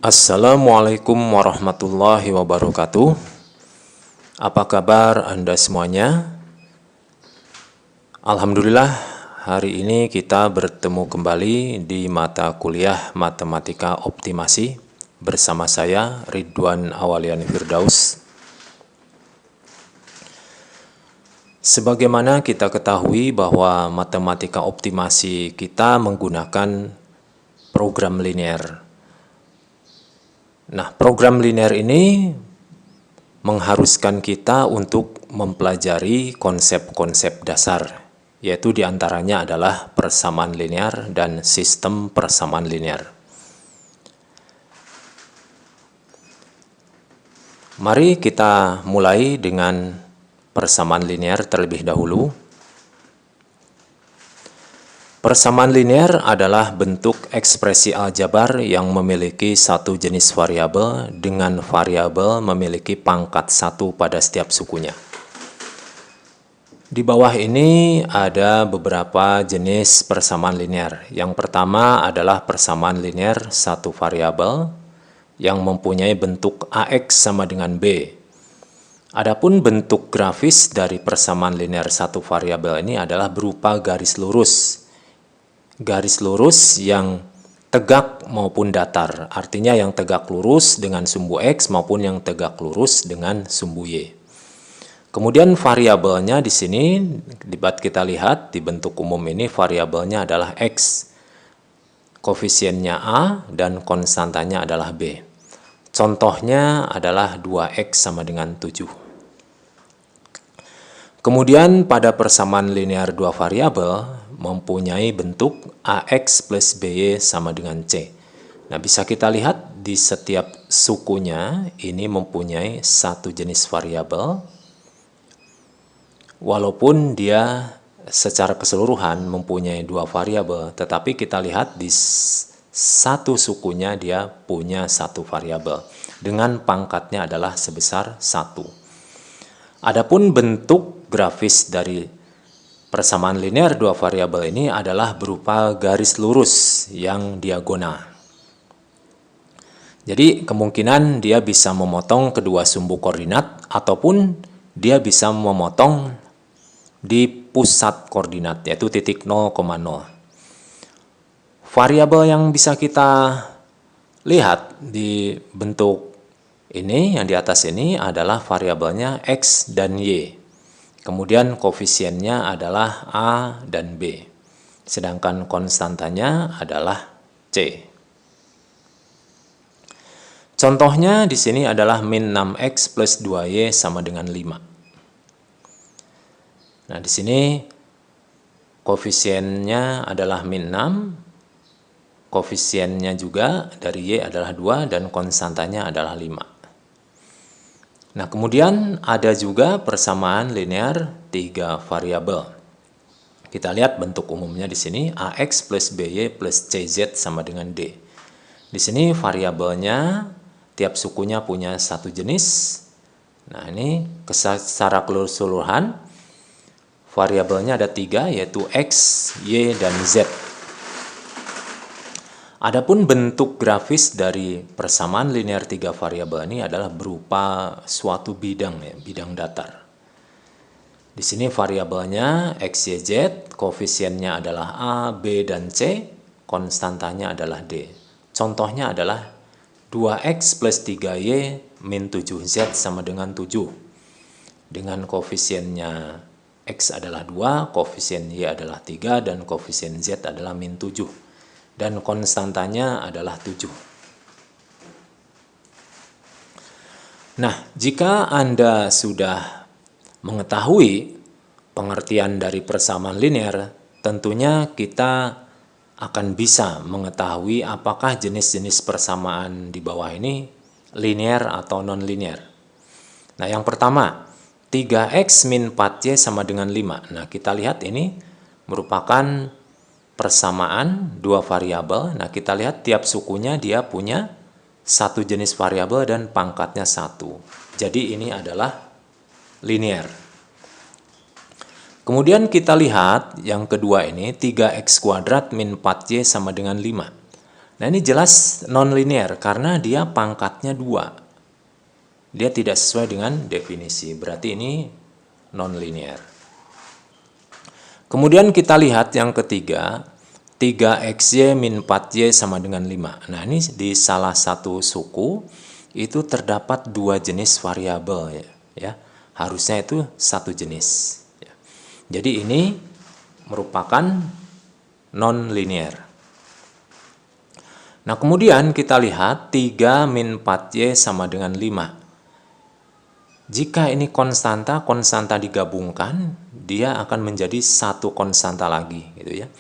Assalamualaikum warahmatullahi wabarakatuh. Apa kabar Anda semuanya? Alhamdulillah, hari ini kita bertemu kembali di mata kuliah Matematika Optimasi bersama saya Ridwan Awaliani Firdaus. Sebagaimana kita ketahui bahwa matematika optimasi kita menggunakan program linear. Nah, program linear ini mengharuskan kita untuk mempelajari konsep-konsep dasar, yaitu diantaranya adalah persamaan linear dan sistem persamaan linear. Mari kita mulai dengan persamaan linear terlebih dahulu. Persamaan linear adalah bentuk ekspresi aljabar yang memiliki satu jenis variabel dengan variabel memiliki pangkat 1 pada setiap sukunya. Di bawah ini ada beberapa jenis persamaan linear. Yang pertama adalah persamaan linear satu variabel yang mempunyai bentuk AX sama dengan B. Adapun bentuk grafis dari persamaan linear satu variabel ini adalah berupa garis lurus. Garis lurus yang tegak maupun datar, artinya yang tegak lurus dengan sumbu X maupun yang tegak lurus dengan sumbu Y. Kemudian variabelnya di sini dapat kita lihat di bentuk umum ini variabelnya adalah X. Koefisiennya A dan konstantanya adalah B. Contohnya adalah 2X sama dengan 7. Kemudian pada persamaan linear dua variabel mempunyai bentuk AX plus BY sama dengan C. Nah, bisa kita lihat di setiap sukunya ini mempunyai satu jenis variabel, walaupun dia secara keseluruhan mempunyai dua variabel, tetapi kita lihat di satu sukunya dia punya satu variabel dengan pangkatnya adalah sebesar 1. Adapun bentuk grafis dari persamaan linear dua variabel ini adalah berupa garis lurus yang diagonal. Jadi kemungkinan dia bisa memotong kedua sumbu koordinat ataupun dia bisa memotong di pusat koordinat yaitu titik 0,0. Variabel yang bisa kita lihat di bentuk ini yang di atas ini adalah variabelnya X dan Y. Kemudian koefisiennya adalah A dan B. Sedangkan konstantanya adalah C. Contohnya di sini adalah min 6X plus 2Y sama dengan 5. Nah, di sini koefisiennya adalah min 6, koefisiennya juga dari Y adalah 2 dan konstantanya adalah 5. Nah, kemudian ada juga persamaan linear 3 variabel. Kita lihat bentuk umumnya di sini AX plus BY plus CZ sama dengan D. Di sini variabelnya tiap sukunya punya satu jenis. Nah, ini secara keseluruhan variabelnya ada 3 yaitu X, Y, dan Z. Adapun bentuk grafis dari persamaan linear 3 variabel ini adalah berupa suatu bidang ya, bidang datar. Di sini variabelnya X, Y, Z, koefisiennya adalah A, B, dan C, konstantanya adalah D. Contohnya adalah 2X plus 3Y min 7Z sama dengan 7. Dengan koefisiennya X adalah 2, koefisien Y adalah 3, dan koefisien Z adalah min 7. Dan konstantanya adalah 7. Nah, jika Anda sudah mengetahui pengertian dari persamaan linear, tentunya kita akan bisa mengetahui apakah jenis-jenis persamaan di bawah ini linear atau non-linear. Nah, yang pertama, 3X min 4Y sama dengan 5. Nah, kita lihat ini merupakan persamaan dua variabel. Nah, kita lihat tiap sukunya dia punya satu jenis variabel dan pangkatnya 1. Jadi ini adalah linear. Kemudian kita lihat yang kedua ini 3X kuadrat min 4Y sama dengan 5. Nah, ini jelas non-linear karena dia pangkatnya 2. Dia tidak sesuai dengan definisi. Berarti ini non-linear. Kemudian kita lihat yang ketiga, 3xy min 4y sama dengan 5. Nah, ini di salah satu suku itu terdapat 2 jenis variabel ya. Harusnya itu satu jenis. Ya. Jadi ini merupakan non-linear. Nah, kemudian kita lihat 3 min 4y sama dengan 5. Jika ini konstanta digabungkan, dia akan menjadi satu konstanta lagi, gitu ya.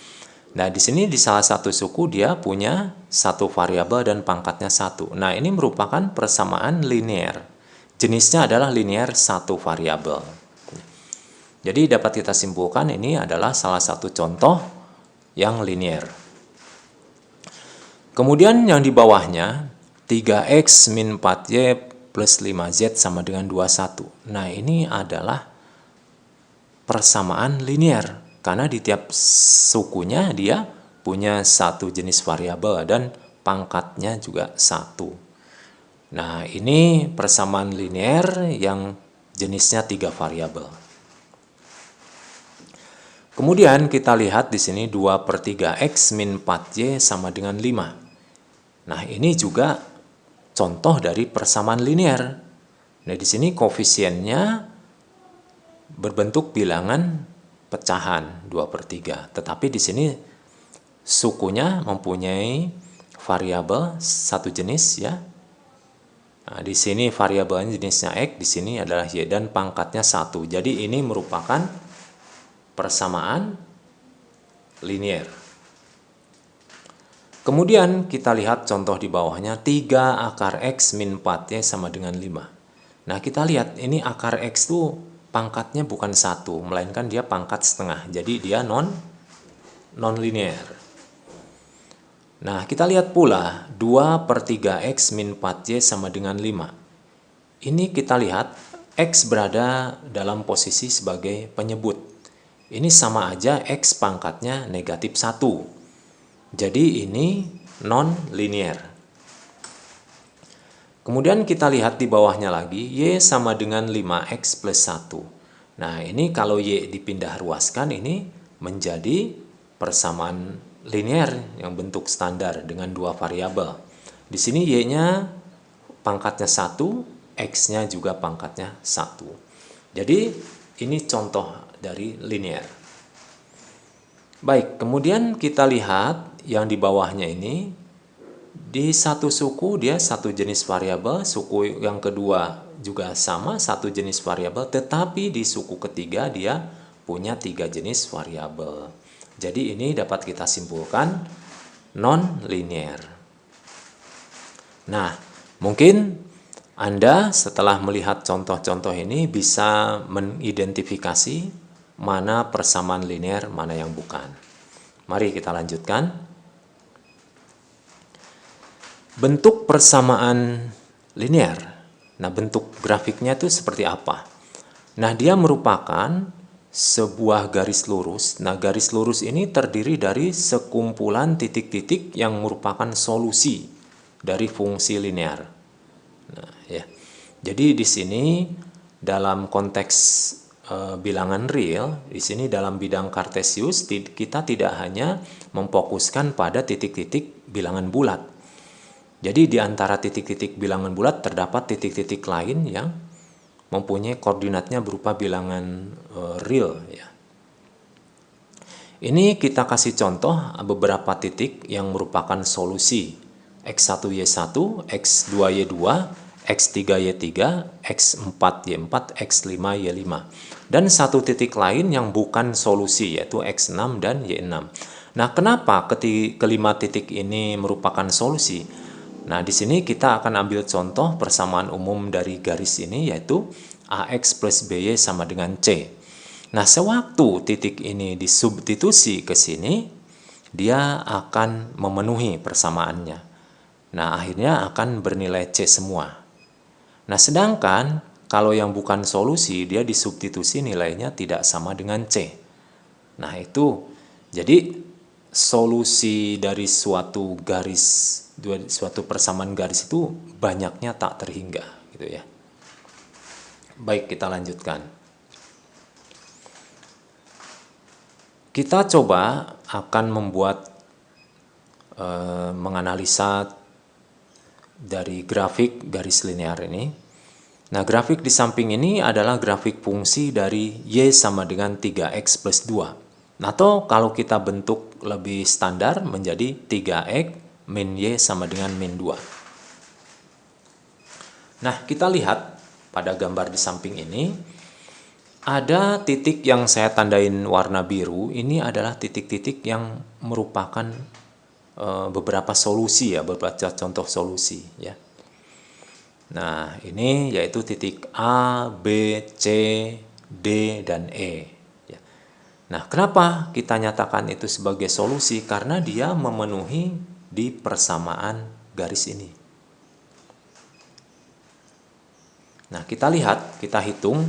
Nah, di sini di salah satu suku dia punya satu variabel dan pangkatnya 1. Nah, ini merupakan persamaan linear. Jenisnya adalah linear satu variabel. Jadi dapat kita simpulkan ini adalah salah satu contoh yang linear. Kemudian yang di bawahnya 3x min 4y plus 5z sama dengan 21. Nah, ini adalah persamaan linear karena di tiap sukunya dia punya satu jenis variabel dan pangkatnya juga 1. Nah, ini persamaan linear yang jenisnya 3 variabel. Kemudian kita lihat di sini 2/3x min 4y sama dengan 5. Nah, ini juga contoh dari persamaan linear. Nah, di sini koefisiennya berbentuk bilangan pecahan 2/3. Tetapi di sini sukunya mempunyai variabel satu jenis ya. Nah, di sini variabelnya jenisnya x, di sini adalah y dan pangkatnya 1. Jadi ini merupakan persamaan linear. Kemudian kita lihat contoh di bawahnya 3 akar x min 4y sama dengan 5. Nah, kita lihat ini akar x itu pangkatnya bukan 1, melainkan dia pangkat setengah. Jadi dia non-linear. Nah, kita lihat pula 2/3x min 4y sama dengan 5. Ini kita lihat x berada dalam posisi sebagai penyebut. Ini sama aja x pangkatnya negatif 1. Jadi ini non-linear. Kemudian kita lihat di bawahnya lagi, y sama dengan 5x plus 1. Nah, ini kalau y dipindah ruaskan, ini menjadi persamaan linear yang bentuk standar dengan 2 variabel. Di sini y-nya pangkatnya 1, x-nya juga pangkatnya 1. Jadi ini contoh dari linear. Baik, kemudian kita lihat yang di bawahnya ini, di satu suku dia satu jenis variabel, suku yang kedua juga sama satu jenis variabel, tetapi di suku ketiga dia punya 3 jenis variabel. Jadi ini dapat kita simpulkan non-linear. Nah, mungkin Anda setelah melihat contoh-contoh ini bisa mengidentifikasi mana persamaan linear, mana yang bukan. Mari kita lanjutkan. Bentuk persamaan linear. Nah, bentuk grafiknya itu seperti apa? Nah, dia merupakan sebuah garis lurus. Nah, garis lurus ini terdiri dari sekumpulan titik-titik yang merupakan solusi dari fungsi linear. Nah, ya. Jadi di sini dalam konteks bilangan real, di sini dalam bidang Kartesius kita tidak hanya memfokuskan pada titik-titik bilangan bulat. Jadi di antara titik-titik bilangan bulat terdapat titik-titik lain yang mempunyai koordinatnya berupa bilangan real ya. Ini kita kasih contoh beberapa titik yang merupakan solusi x1y1, x2y2, x3y3, x4y4, x5y5. Dan satu titik lain yang bukan solusi yaitu x6 dan y6. Nah, kenapa kelima titik ini merupakan solusi? Nah, di sini kita akan ambil contoh persamaan umum dari garis ini yaitu AX plus BY sama dengan C. Nah, sewaktu titik ini disubstitusi ke sini, dia akan memenuhi persamaannya. Nah, akhirnya akan bernilai C semua. Nah, sedangkan kalau yang bukan solusi, dia disubstitusi nilainya tidak sama dengan C. Nah, itu jadi solusi dari suatu persamaan garis itu banyaknya tak terhingga gitu ya. Baik, kita lanjutkan. Kita coba akan membuat menganalisa dari grafik garis linear ini. Nah, grafik di samping ini adalah grafik fungsi dari Y sama dengan 3X plus 2. Atau kalau kita bentuk lebih standar menjadi 3X min Y sama dengan min 2. Nah, kita lihat pada gambar di samping ini, ada titik yang saya tandain warna biru, ini adalah titik-titik yang merupakan beberapa solusi ya, beberapa contoh solusi ya. Nah, ini yaitu titik A, B, C, D, dan E. Ya. Nah, kenapa kita nyatakan itu sebagai solusi? Karena dia memenuhi di persamaan garis ini. Nah, kita lihat, kita hitung.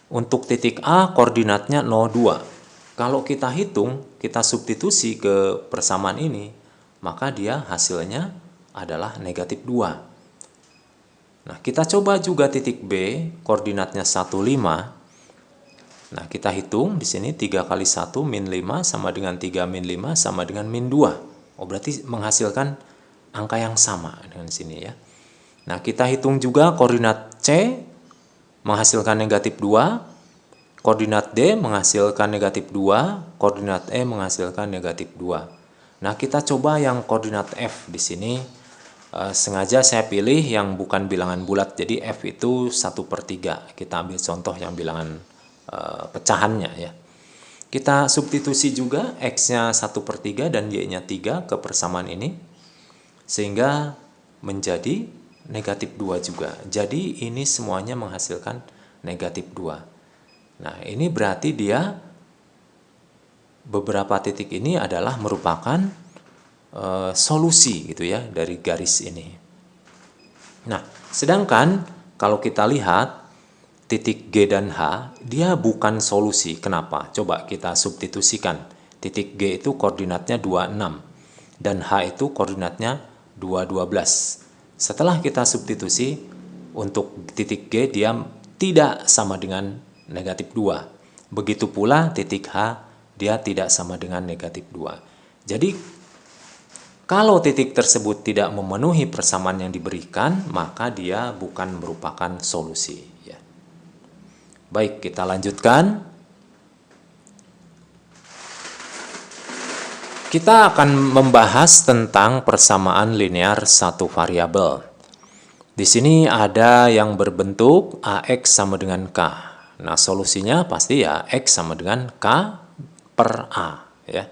Untuk titik A koordinatnya 0,2. Kalau kita hitung, kita substitusi ke persamaan ini, maka dia hasilnya adalah negatif 2. Nah, kita coba juga titik B, koordinatnya 1,5. Nah, kita hitung di sini 3 kali 1 min 5 sama dengan 3 min 5 sama dengan min 2. Oh, berarti menghasilkan angka yang sama dengan sini ya. Nah, kita hitung juga koordinat C menghasilkan negatif 2, koordinat D menghasilkan negatif 2, koordinat E menghasilkan negatif 2. Nah, kita coba yang koordinat F di sini. Sengaja saya pilih yang bukan bilangan bulat, jadi F itu 1/3. Kita ambil contoh yang bilangan pecahannya ya. Kita substitusi juga X-nya 1/3 dan Y-nya 3 ke persamaan ini, sehingga menjadi negatif 2 juga. Jadi ini semuanya menghasilkan negatif 2. Nah, ini berarti dia beberapa titik ini adalah merupakan solusi gitu ya dari garis ini. Nah, sedangkan kalau kita lihat titik G dan H, dia bukan solusi. Kenapa? Coba kita substitusikan. Titik G itu koordinatnya 26 dan H itu koordinatnya 2,12. Setelah kita substitusi, untuk titik G dia tidak sama dengan negatif 2. Begitu pula titik H, dia tidak sama dengan negatif 2. Jadi, kalau titik tersebut tidak memenuhi persamaan yang diberikan, maka dia bukan merupakan solusi. Ya. Baik, kita lanjutkan. Kita akan membahas tentang persamaan linear satu variabel. Di sini ada yang berbentuk AX sama dengan K. Nah, solusinya pasti ya X sama dengan K per A. Ya.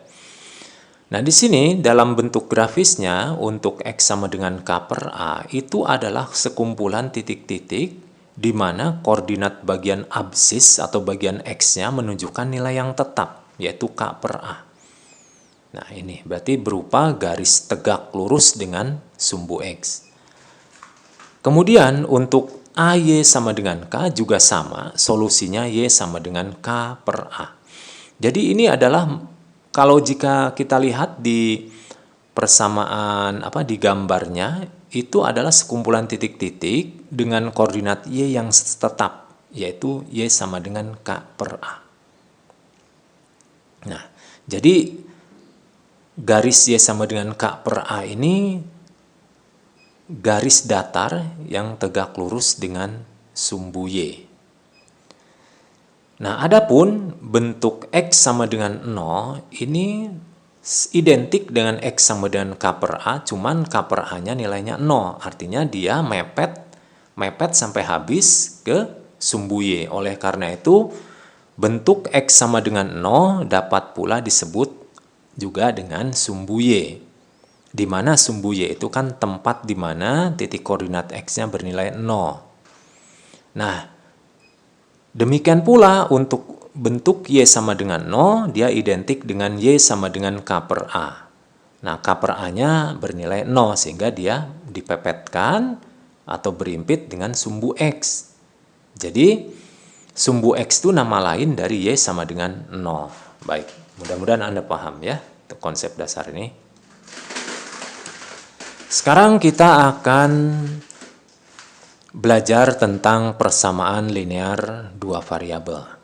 Nah, di sini dalam bentuk grafisnya untuk X sama dengan K per A itu adalah sekumpulan titik-titik di mana koordinat bagian absis atau bagian X-nya menunjukkan nilai yang tetap, yaitu K per A. Nah, ini berarti berupa garis tegak lurus dengan sumbu X. Kemudian untuk AY sama dengan K juga sama, solusinya Y sama dengan K per A. Jadi ini adalah, kalau jika kita lihat di persamaan di gambarnya, itu adalah sekumpulan titik-titik dengan koordinat Y yang tetap, yaitu Y sama dengan K per A. Nah, jadi garis Y sama dengan K per A ini garis datar yang tegak lurus dengan sumbu Y. Nah, adapun bentuk X sama dengan 0 ini identik dengan X sama dengan K per A, cuman K per A-nya nilainya 0. Artinya dia mepet sampai habis ke sumbu Y. Oleh karena itu, bentuk X sama dengan 0 dapat pula disebut juga dengan sumbu Y. Di mana sumbu Y itu kan tempat di mana titik koordinat X-nya bernilai 0. Nah, demikian pula untuk bentuk Y sama dengan 0, dia identik dengan Y sama dengan K per A. Nah, K per A-nya bernilai 0, sehingga dia dipepetkan atau berimpit dengan sumbu X. Jadi, sumbu X itu nama lain dari Y sama dengan 0. Baik, mudah-mudahan Anda paham ya. Itu konsep dasar ini. Sekarang kita akan belajar tentang persamaan linear dua variabel.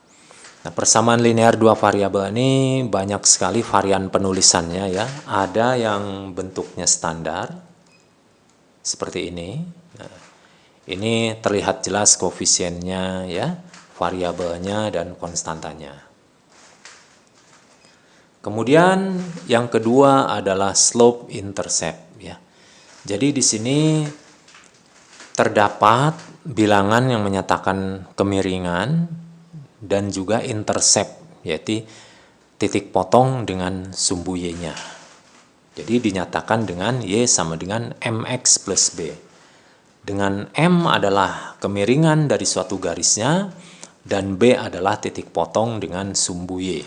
Nah, persamaan linear dua variabel ini banyak sekali varian penulisannya ya. Ada yang bentuknya standar seperti ini. Nah, ini terlihat jelas koefisiennya ya, variabelnya dan konstantanya. Kemudian yang kedua adalah slope intercept ya. Jadi di sini terdapat bilangan yang menyatakan kemiringan dan juga intercept, yaitu titik potong dengan sumbu Y-nya. Jadi dinyatakan dengan Y sama dengan MX plus B. Dengan M adalah kemiringan dari suatu garisnya, dan B adalah titik potong dengan sumbu Y.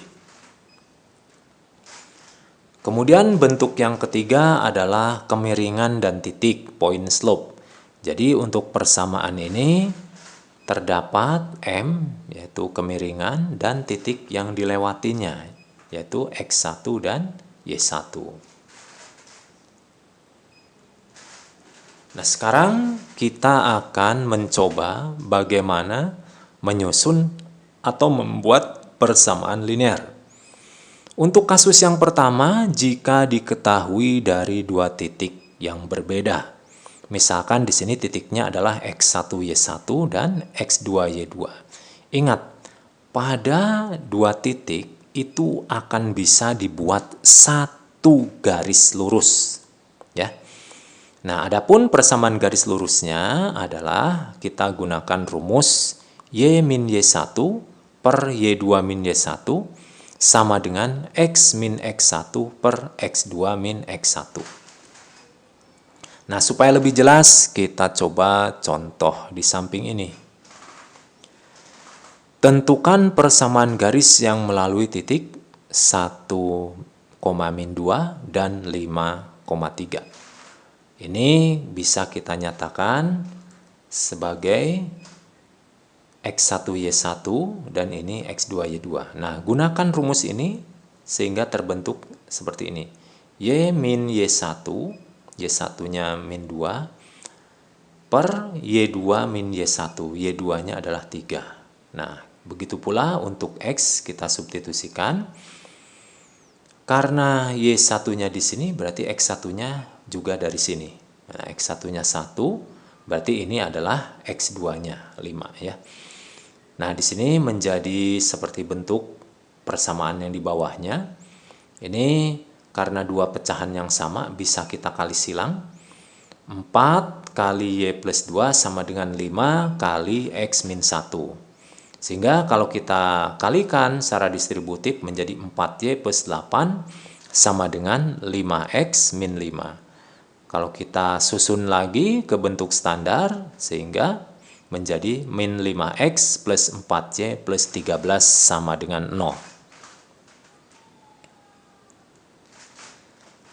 Kemudian bentuk yang ketiga adalah kemiringan dan titik, point slope. Jadi untuk persamaan ini terdapat M, yaitu kemiringan, dan titik yang dilewatinya, yaitu X1 dan Y1. Nah, sekarang kita akan mencoba bagaimana menyusun atau membuat persamaan linear. Untuk kasus yang pertama, jika diketahui dari dua titik yang berbeda. Misalkan di sini titiknya adalah X1Y1 dan X2Y2. Ingat, pada dua titik itu akan bisa dibuat satu garis lurus, ya. Nah, adapun persamaan garis lurusnya adalah kita gunakan rumus Y min Y1 per Y2 min Y1 sama dengan X min X1 per X2 min X1. Nah, supaya lebih jelas, kita coba contoh di samping ini. Tentukan persamaan garis yang melalui titik 1, min 2 dan 5,3. Ini bisa kita nyatakan sebagai X1Y1 dan ini X2Y2. Nah, gunakan rumus ini sehingga terbentuk seperti ini. Y min Y1, Y1-nya min 2, per Y2 min Y1. Y2-nya adalah 3. Nah, begitu pula untuk X kita substitusikan. Karena Y1-nya di sini, berarti X1-nya juga dari sini. Nah, X1-nya 1, berarti ini adalah X2-nya 5 ya. Nah, di sini menjadi seperti bentuk persamaan yang di bawahnya. Ini karena dua pecahan yang sama bisa kita kali silang. 4 kali Y plus 2 sama dengan 5 kali X min 1. Sehingga kalau kita kalikan secara distributif menjadi 4Y plus 8 sama dengan 5X min 5. Kalau kita susun lagi ke bentuk standar sehingga menjadi min 5X plus 4Y plus 13 sama dengan 0.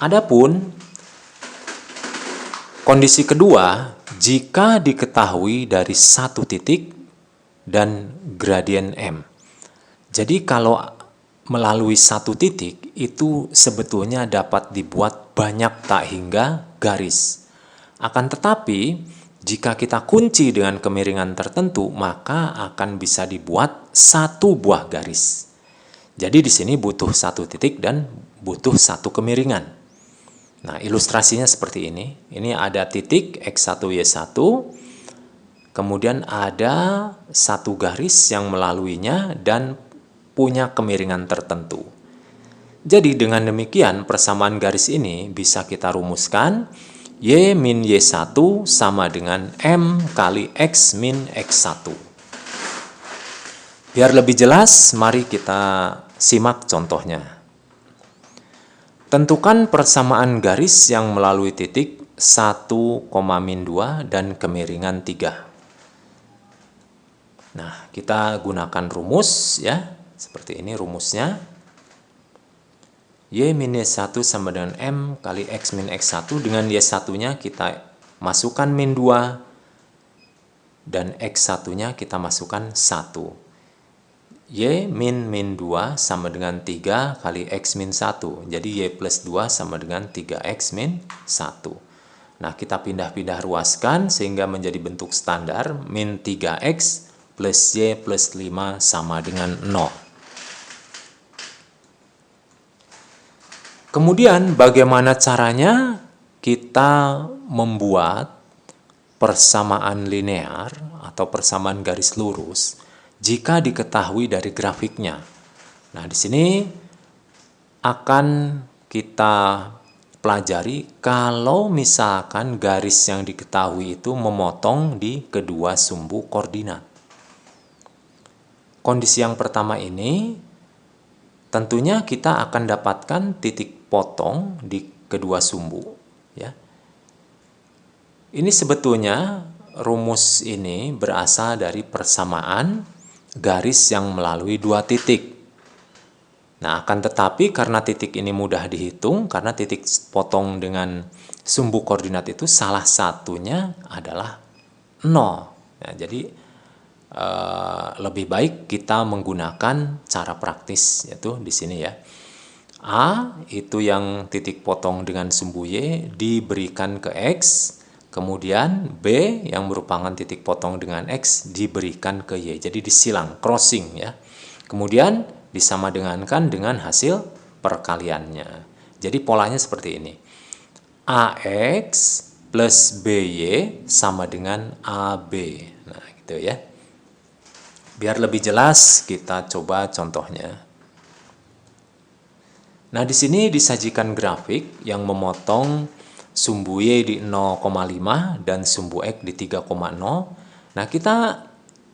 Adapun kondisi kedua, jika diketahui dari satu titik dan gradien M. Jadi kalau melalui satu titik itu sebetulnya dapat dibuat banyak tak hingga garis. Akan tetapi jika kita kunci dengan kemiringan tertentu, maka akan bisa dibuat satu buah garis. Jadi di sini butuh satu titik dan butuh satu kemiringan. Nah, ilustrasinya seperti ini. Ini ada titik X1Y1, kemudian ada satu garis yang melaluinya dan punya kemiringan tertentu. Jadi dengan demikian persamaan garis ini bisa kita rumuskan Y min Y1 sama dengan M kali X min X1. Biar lebih jelas, mari kita simak contohnya. Tentukan persamaan garis yang melalui titik 1, min 2 dan kemiringan 3. Nah, kita gunakan rumus ya. Seperti ini rumusnya. Y min Y1 sama dengan M kali X min X1. Dengan Y1-nya kita masukkan min 2 dan X1-nya kita masukkan 1. Y min 2 sama dengan 3 kali X min 1. Jadi Y plus 2 sama dengan 3X min 1. Nah, kita pindah-pindah ruaskan sehingga menjadi bentuk standar min 3X plus Y plus 5 sama dengan 0. Kemudian bagaimana caranya kita membuat persamaan linear atau persamaan garis lurus jika diketahui dari grafiknya. Nah, di sini akan kita pelajari kalau misalkan garis yang diketahui itu memotong di kedua sumbu koordinat. Kondisi yang pertama ini tentunya kita akan dapatkan titik potong di kedua sumbu, ya. Ini sebetulnya rumus ini berasal dari persamaan garis yang melalui dua titik. Nah, akan tetapi karena titik ini mudah dihitung, karena titik potong dengan sumbu koordinat itu salah satunya adalah 0. Nah, jadi lebih baik kita menggunakan cara praktis, yaitu di sini ya. A itu yang titik potong dengan sumbu Y diberikan ke X, kemudian B yang merupakan titik potong dengan X diberikan ke Y. Jadi disilang, crossing ya. Kemudian disamadengankan dengan hasil perkaliannya. Jadi polanya seperti ini. AX plus BY sama dengan AB. Nah, gitu ya. Biar lebih jelas, kita coba contohnya. Nah, di sini disajikan grafik yang memotong sumbu Y di 0,5 dan sumbu X di 3,0. Nah, kita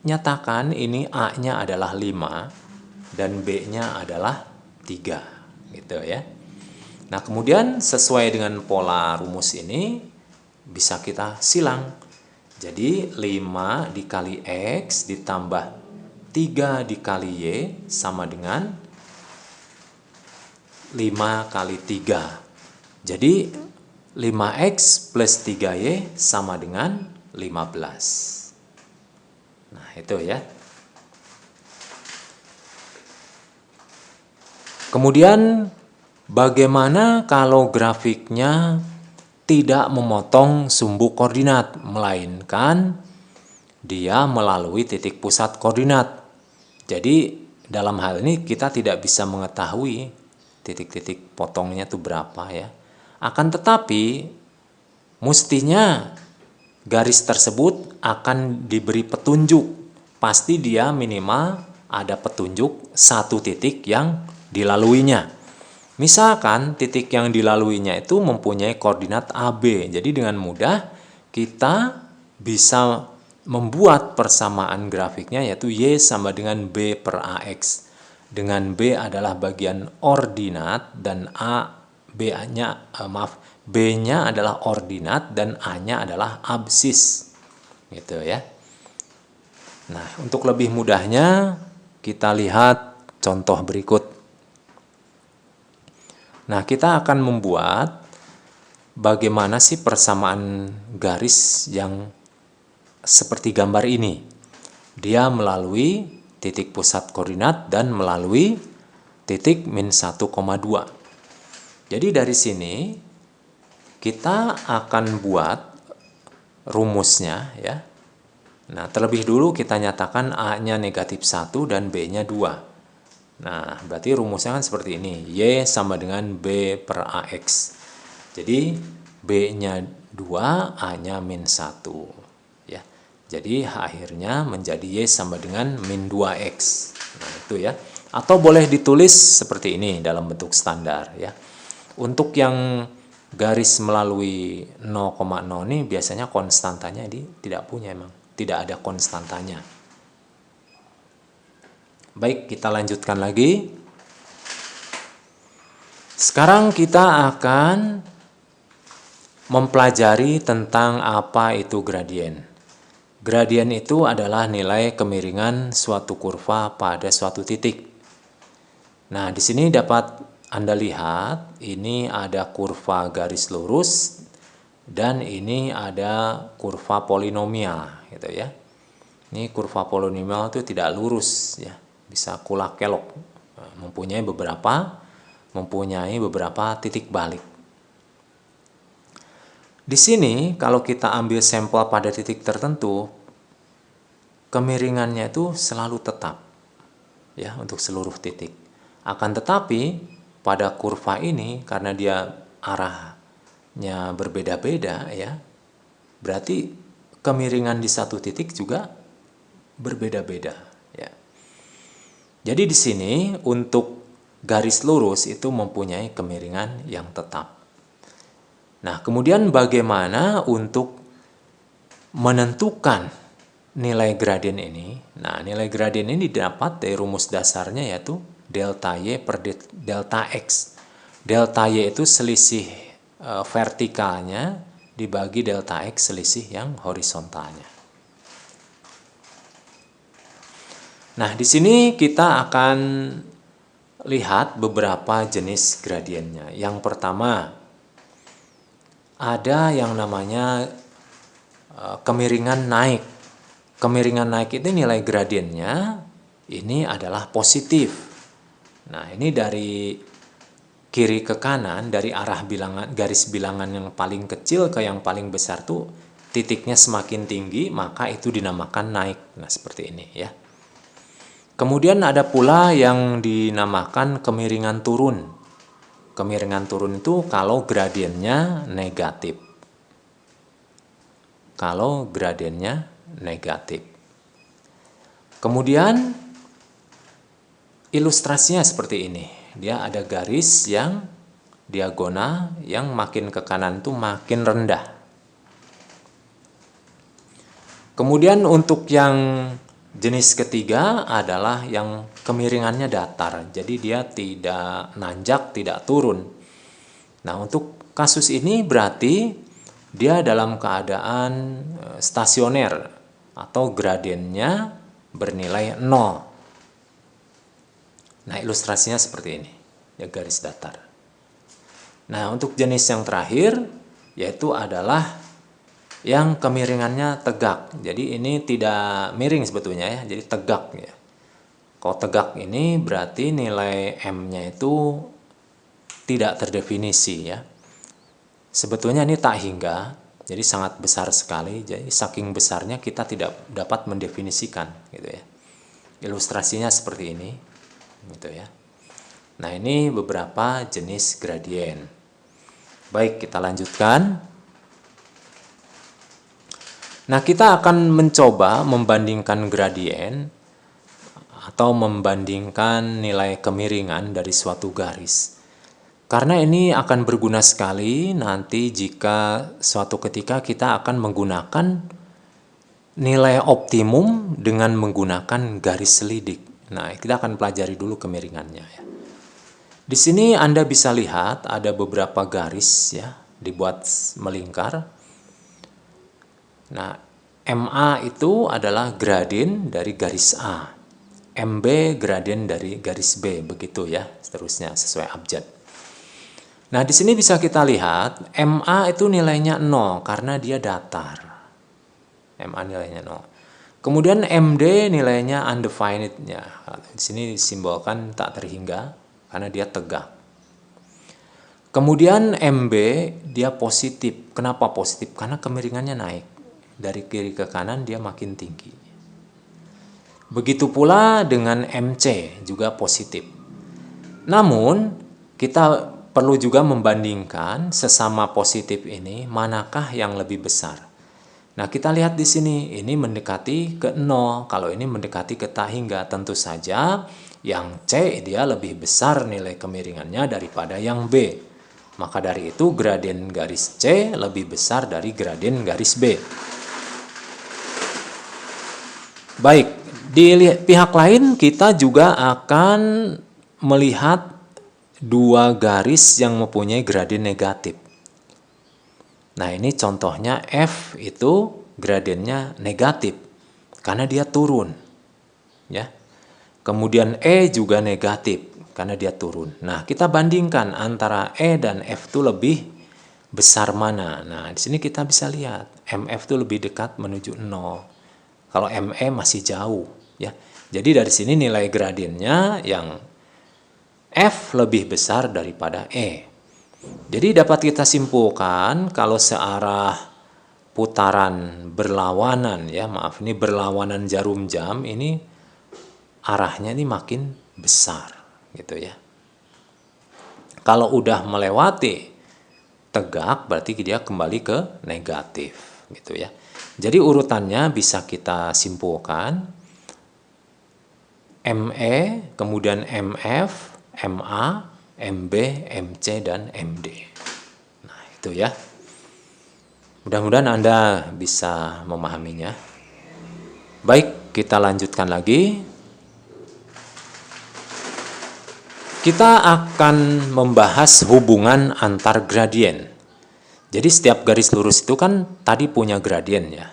nyatakan ini A-nya adalah 5 dan B-nya adalah 3. Gitu ya. Nah, kemudian sesuai dengan pola rumus ini bisa kita silang. Jadi 5 dikali X ditambah 3 dikali Y sama dengan 5 kali 3. Jadi 5X plus 3Y sama dengan 15. Nah, itu ya. Kemudian bagaimana kalau grafiknya tidak memotong sumbu koordinat, melainkan dia melalui titik pusat koordinat. Jadi dalam hal ini kita tidak bisa mengetahui titik-titik potongnya itu berapa ya. Akan tetapi mestinya garis tersebut akan diberi petunjuk. Pasti dia minimal ada petunjuk satu titik yang dilaluinya. Misalkan titik yang dilaluinya itu mempunyai koordinat AB. Jadi dengan mudah kita bisa membuat persamaan grafiknya, yaitu Y sama dengan B per AX. Dengan B adalah bagian ordinat dan B-nya adalah ordinat dan A-nya adalah absis. Gitu ya. Nah, untuk lebih mudahnya kita lihat contoh berikut. Nah, kita akan membuat bagaimana sih persamaan garis yang seperti gambar ini. Dia melalui titik pusat koordinat dan melalui titik min 1,2. Jadi dari sini kita akan buat rumusnya ya. Nah, terlebih dulu kita nyatakan A-nya negatif 1 dan B-nya 2. Nah, berarti rumusnya kan seperti ini. Y sama dengan B per AX. Jadi B-nya 2, A-nya min 1. Jadi akhirnya menjadi Y sama dengan min 2X. Nah, itu ya. Atau boleh ditulis seperti ini dalam bentuk standar ya. Untuk yang garis melalui 0,0 ini biasanya konstantanya tidak punya emang. Tidak ada konstantanya. Baik, kita lanjutkan lagi. Sekarang kita akan mempelajari tentang apa itu gradien. Gradien itu adalah nilai kemiringan suatu kurva pada suatu titik. Nah, di sini dapat Anda lihat, ini ada kurva garis lurus dan ini ada kurva polinomial, gitu ya. Ini kurva polinomial itu tidak lurus ya. bisa kulak-kelok, mempunyai beberapa titik balik. Di sini kalau kita ambil sampel pada titik tertentu, kemiringannya itu selalu tetap ya untuk seluruh titik. Akan tetapi pada kurva ini karena dia arahnya berbeda-beda ya, berarti kemiringan di satu titik juga berbeda-beda ya. Jadi di sini untuk garis lurus itu mempunyai kemiringan yang tetap. Nah, kemudian bagaimana untuk menentukan nilai gradien ini? Nah, nilai gradien ini didapat dari rumus dasarnya yaitu delta Y per delta X. Delta Y itu selisih vertikalnya dibagi delta X selisih yang horizontalnya. Nah, di sini kita akan lihat beberapa jenis gradiennya. Yang pertama, ada yang namanya kemiringan naik. Kemiringan naik itu nilai gradiennya ini adalah positif. Nah, ini dari kiri ke kanan, dari arah bilangan, garis bilangan yang paling kecil ke yang paling besar tuh titiknya semakin tinggi, maka itu dinamakan naik. Nah, seperti ini ya. Kemudian ada pula yang dinamakan kemiringan turun. Kemiringan turun itu kalau gradiennya negatif. Kalau gradiennya negatif. Kemudian ilustrasinya seperti ini. Dia ada garis yang diagonal yang makin ke kanan itu makin rendah. Kemudian untuk yang jenis ketiga adalah yang kemiringannya datar, jadi dia tidak nanjak, tidak turun. Nah, untuk kasus ini berarti dia dalam keadaan stasioner atau gradiennya bernilai 0. Nah, ilustrasinya seperti ini, ya garis datar. Nah, untuk jenis yang terakhir yaitu adalah yang kemiringannya tegak. Jadi ini tidak miring sebetulnya ya, jadi tegak ya. Kalau tegak ini berarti nilai M-nya itu tidak terdefinisi ya. Sebetulnya ini tak hingga, jadi sangat besar sekali. Jadi saking besarnya kita tidak dapat mendefinisikan gitu ya. Ilustrasinya seperti ini gitu ya. Nah, ini beberapa jenis gradien. Baik, kita lanjutkan. Nah, kita akan mencoba membandingkan gradien atau membandingkan nilai kemiringan dari suatu garis. Karena ini akan berguna sekali nanti jika suatu ketika kita akan menggunakan nilai optimum dengan menggunakan garis selidik. Nah, kita akan pelajari dulu kemiringannya ya. Di sini Anda bisa lihat ada beberapa garis ya, dibuat melingkar. Nah, MA itu adalah gradien dari garis A. MB gradien dari garis B, begitu ya, seterusnya sesuai abjad. Nah, di sini bisa kita lihat MA itu nilainya 0 karena dia datar. MA nilainya 0. Kemudian MD nilainya undefined ya. Di sini disimbolkan tak terhingga karena dia tegak. Kemudian MB dia positif. Kenapa positif? Karena kemiringannya naik. Dari kiri ke kanan dia makin tinggi. Begitu pula dengan MC juga positif. Namun kita perlu juga membandingkan sesama positif ini manakah yang lebih besar. Nah, kita lihat di sini ini mendekati ke 0, kalau ini mendekati ke tak hingga. Tentu saja yang C dia lebih besar nilai kemiringannya daripada yang B. Maka dari itu gradien garis C lebih besar dari gradien garis B. Baik, di pihak lain kita juga akan melihat dua garis yang mempunyai gradien negatif. Nah, ini contohnya F itu gradiennya negatif karena dia turun. Ya. Kemudian E juga negatif karena dia turun. Nah, kita bandingkan antara E dan F itu lebih besar mana. Nah, di sini kita bisa lihat MF itu lebih dekat menuju 0. Kalau ME masih jauh, ya. Jadi dari sini nilai gradiennya yang F lebih besar daripada E. Jadi dapat kita simpulkan kalau searah putaran berlawanan, ya maaf, ini berlawanan jarum jam, ini arahnya ini makin besar gitu ya. Kalau udah melewati tegak berarti dia kembali ke negatif gitu ya. Jadi urutannya bisa kita simpulkan ME, kemudian MF, MA, MB, MC, dan MD. Nah, itu ya. Mudah-mudahan Anda bisa memahaminya. Baik, kita lanjutkan lagi. Kita akan membahas hubungan antar gradien. Jadi setiap garis lurus itu kan tadi punya gradien ya.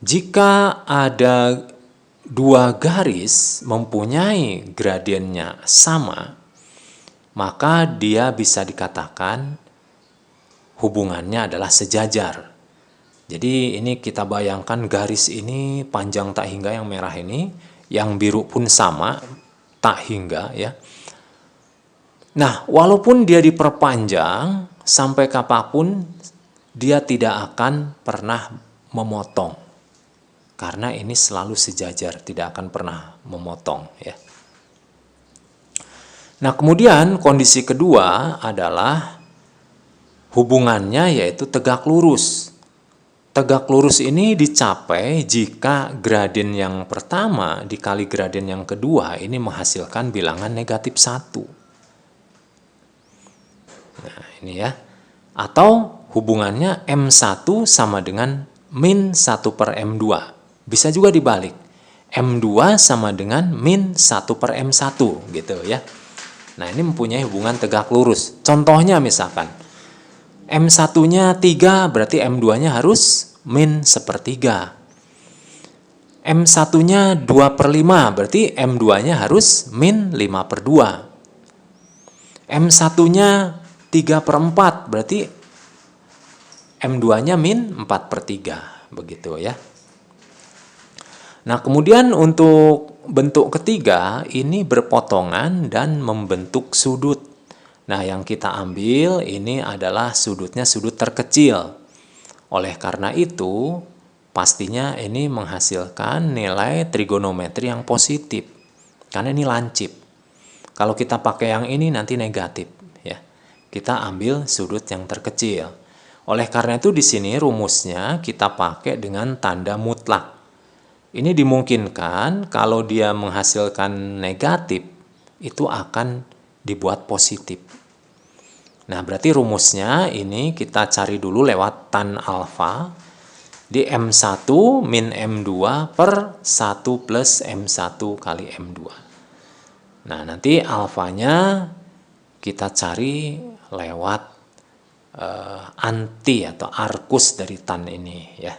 Jika ada dua garis mempunyai gradiennya sama, maka dia bisa dikatakan hubungannya adalah sejajar. Jadi ini kita bayangkan garis ini panjang tak hingga yang merah ini, yang biru pun sama tak hingga ya. Nah, walaupun dia diperpanjang sampai kapanpun dia tidak akan pernah memotong. Karena ini selalu sejajar, tidak akan pernah memotong ya. Nah, kemudian kondisi kedua adalah hubungannya yaitu tegak lurus. Tegak lurus ini dicapai jika gradien yang pertama dikali gradien yang kedua ini menghasilkan bilangan negatif 1. Nah, ini ya. Atau hubungannya M1 sama dengan min 1 per M2. Bisa juga dibalik. M2 sama dengan min 1 per M1 gitu ya. Nah, ini mempunyai hubungan tegak lurus. Contohnya misalkan M1-nya 3 berarti M2-nya harus min 1/3. M1-nya 2 per 5 berarti M2-nya harus min 5/2. M1-nya 3 per 4 berarti M2-nya min 4/3 begitu ya. Nah, kemudian untuk bentuk ketiga ini berpotongan dan membentuk sudut. Nah, yang kita ambil ini adalah sudutnya sudut terkecil. Oleh karena itu, pastinya ini menghasilkan nilai trigonometri yang positif. Karena ini lancip. Kalau kita pakai yang ini nanti negatif ya. Kita ambil sudut yang terkecil. Oleh karena itu di sini rumusnya kita pakai dengan tanda mutlak. Ini dimungkinkan kalau dia menghasilkan negatif itu akan dibuat positif. Nah, berarti rumusnya ini kita cari dulu lewat tan alfa di M1 min M2 per 1 plus M1 kali M2. Nah, nanti alfanya kita cari lewat anti atau arkus dari tan ini ya.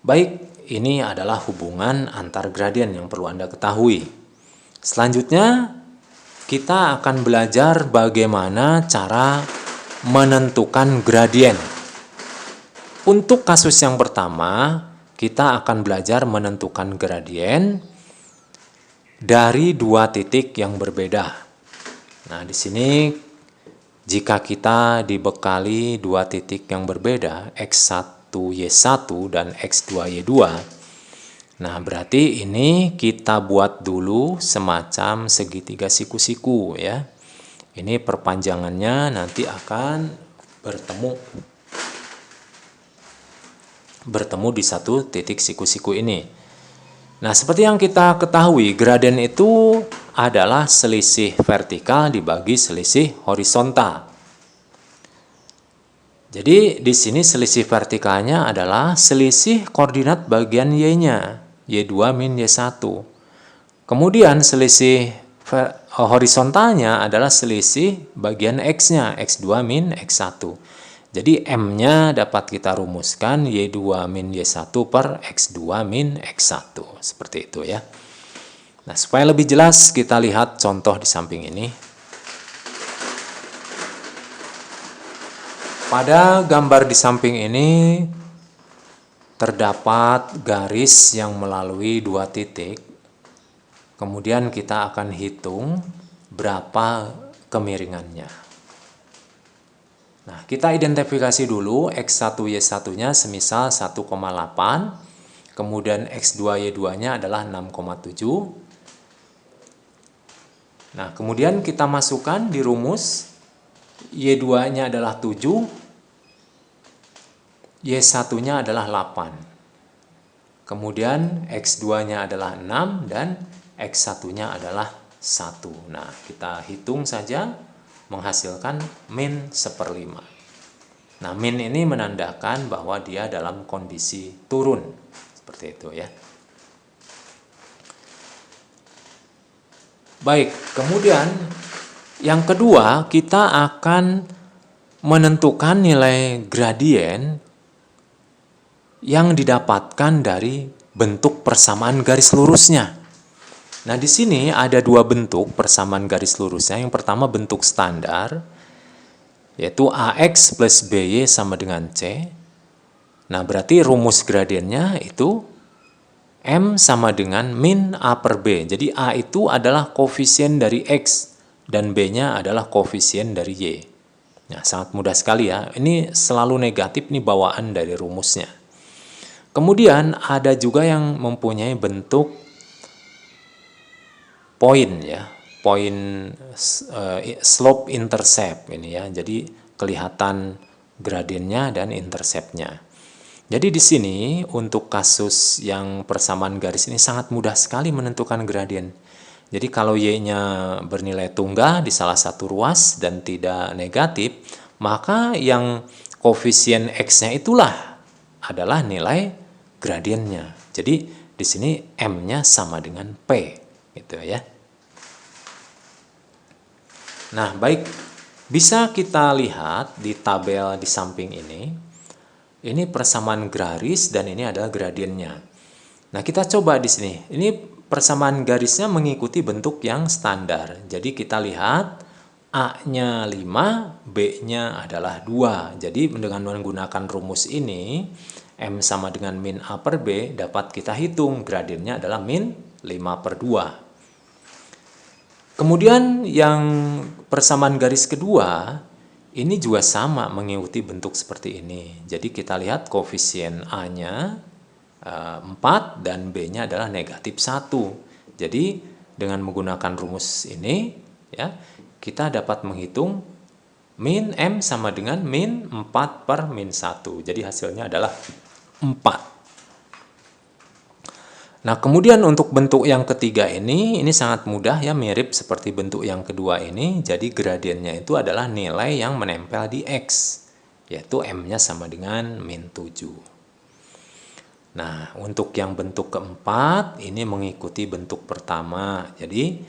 Baik, ini adalah hubungan antar gradien yang perlu Anda ketahui. Selanjutnya kita akan belajar bagaimana cara menentukan gradien. Untuk kasus yang pertama, kita akan belajar menentukan gradien dari dua titik yang berbeda. Nah, di sini jika kita dibekali dua titik yang berbeda, X1Y1 dan X2Y2, nah berarti ini kita buat dulu semacam segitiga siku-siku ya. Ini perpanjangannya nanti akan bertemu di satu titik siku-siku ini. Nah, seperti yang kita ketahui, gradien itu adalah selisih vertikal dibagi selisih horizontal. Jadi, di sini selisih vertikalnya adalah selisih koordinat bagian Y-nya, Y2 min Y1. Kemudian selisih horizontalnya adalah selisih bagian X-nya, X2 min X1. Jadi M-nya dapat kita rumuskan Y2 min Y1 per X2 min X1. Seperti itu ya. Nah, supaya lebih jelas kita lihat contoh di samping ini. Pada gambar di samping ini terdapat garis yang melalui 2 titik, kemudian kita akan hitung berapa kemiringannya. Nah, kita identifikasi dulu X1, Y1-nya semisal 1,8, kemudian X2, Y2-nya adalah 6,7. Nah, kemudian kita masukkan di rumus, Y2-nya adalah 7, Y1-nya adalah 8. Kemudian X2-nya adalah 6 dan X1-nya adalah 1. Nah, kita hitung saja menghasilkan min 1/5. Nah, min ini menandakan bahwa dia dalam kondisi turun. Seperti itu ya. Baik, kemudian yang kedua kita akan menentukan nilai gradien yang didapatkan dari bentuk persamaan garis lurusnya. Nah, di sini ada 2 bentuk persamaan garis lurusnya. Yang pertama bentuk standar, yaitu AX plus BY sama dengan C. Nah, berarti rumus gradiennya itu M sama dengan min A per B. Jadi A itu adalah koefisien dari X dan B-nya adalah koefisien dari Y. Nah, sangat mudah sekali ya. Ini selalu negatif, ini bawaan dari rumusnya. Kemudian ada juga yang mempunyai bentuk poin ya, poin slope intercept ini ya. Jadi kelihatan gradiennya dan interceptnya. Jadi di sini untuk kasus yang persamaan garis ini sangat mudah sekali menentukan gradien. Jadi kalau Y-nya bernilai tunggal di salah satu ruas dan tidak negatif, maka yang koefisien X-nya itulah adalah nilai gradiennya. Jadi di sini M-nya sama dengan P, gitu ya. Nah, baik, bisa kita lihat di tabel di samping ini. Ini persamaan garis dan ini adalah gradiennya. Nah, kita coba di sini. Ini persamaan garisnya mengikuti bentuk yang standar. Jadi kita lihat A-nya 5, B-nya adalah 2. Jadi dengan menggunakan rumus ini, M sama dengan min A per B, dapat kita hitung gradiennya adalah min 5/2. Kemudian yang persamaan garis kedua, ini juga sama mengikuti bentuk seperti ini. Jadi kita lihat koefisien A-nya 4 dan B-nya adalah negatif 1. Jadi dengan menggunakan rumus ini, ya, kita dapat menghitung min M sama dengan min 4 per min 1. Jadi hasilnya adalah 4. Nah, kemudian untuk bentuk yang ketiga ini sangat mudah ya, mirip seperti bentuk yang kedua ini. Jadi gradiennya itu adalah nilai yang menempel di X, yaitu M-nya sama dengan min 7. Nah, untuk yang bentuk keempat ini mengikuti bentuk pertama. Jadi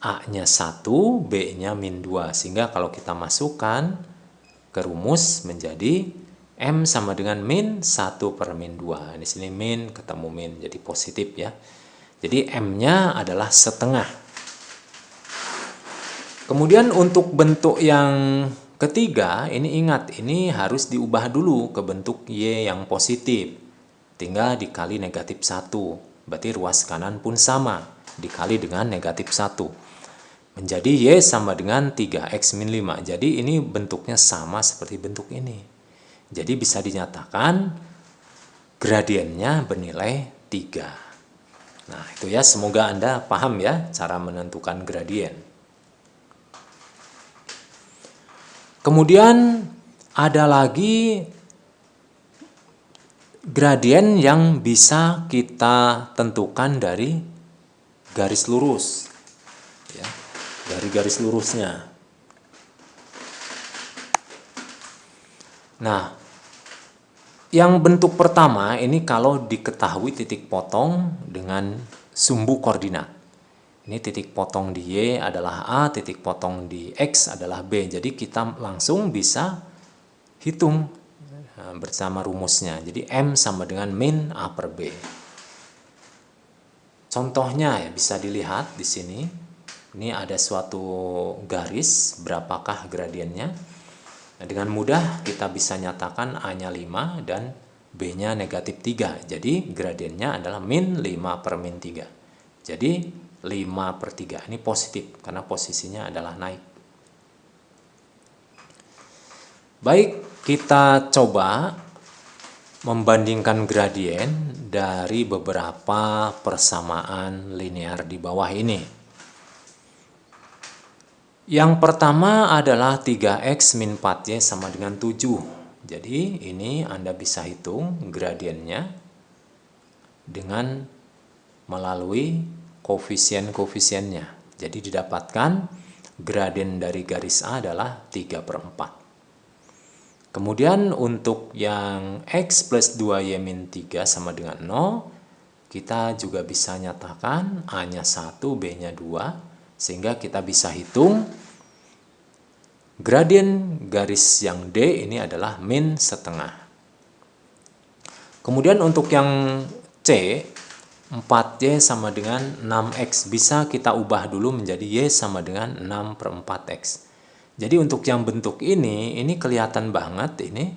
A-nya 1, B-nya min 2. Sehingga kalau kita masukkan ke rumus menjadi M sama dengan min 1 per min 2. Di sini min ketemu min, jadi positif ya. Jadi M-nya adalah setengah. Kemudian untuk bentuk yang ketiga, ini ingat, ini harus diubah dulu ke bentuk Y yang positif. Tinggal dikali negatif 1. Berarti ruas kanan pun sama, dikali dengan negatif 1. Menjadi Y sama dengan 3X min 5. Jadi ini bentuknya sama seperti bentuk ini. Jadi bisa dinyatakan gradiennya bernilai 3. Nah, itu ya, semoga Anda paham ya cara menentukan gradien. Kemudian ada lagi gradien yang bisa kita tentukan dari garis lurus. Ya, dari garis lurusnya. Nah, yang bentuk pertama ini kalau diketahui titik potong dengan sumbu koordinat. Ini titik potong di Y adalah A, titik potong di X adalah B. Jadi kita langsung bisa hitung bersama rumusnya. Jadi M sama dengan min A per B. Contohnya ya bisa dilihat di sini. Ini ada suatu garis, berapakah gradiennya. Nah, dengan mudah kita bisa nyatakan A-nya 5 dan B-nya negatif 3. Jadi gradiennya adalah min 5 per min 3. Jadi 5 per 3 ini positif karena posisinya adalah naik. Baik, kita coba membandingkan gradien dari beberapa persamaan linear di bawah ini. Yang pertama adalah 3x min 4y sama dengan 7. Jadi ini Anda bisa hitung gradiennya dengan melalui koefisien-koefisiennya. Jadi didapatkan gradien dari garis A adalah 3 per 4. Kemudian untuk yang x plus 2y min 3 sama dengan 0, kita juga bisa nyatakan A-nya 1, B-nya 2, sehingga kita bisa hitung gradien garis yang D ini adalah min setengah. Kemudian untuk yang C, 4y sama dengan 6x, bisa kita ubah dulu menjadi y sama dengan 6 per 4x. Jadi untuk yang bentuk ini kelihatan banget ini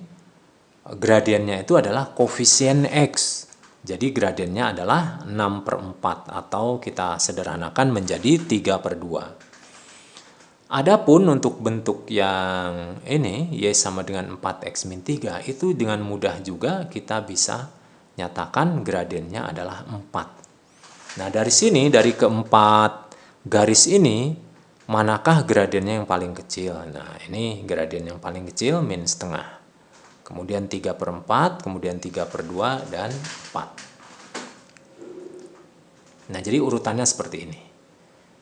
gradiennya itu adalah koefisien x. Jadi gradiennya adalah 6 per 4 atau kita sederhanakan menjadi 3 per 2. Adapun untuk bentuk yang ini y sama dengan 4x min 3 itu dengan mudah juga kita bisa nyatakan gradiennya adalah 4. Nah dari sini dari keempat garis ini manakah gradiennya yang paling kecil? Nah ini gradien yang paling kecil min setengah. Kemudian 3 per 4, kemudian 3 per 2, dan 4. Nah, jadi urutannya seperti ini.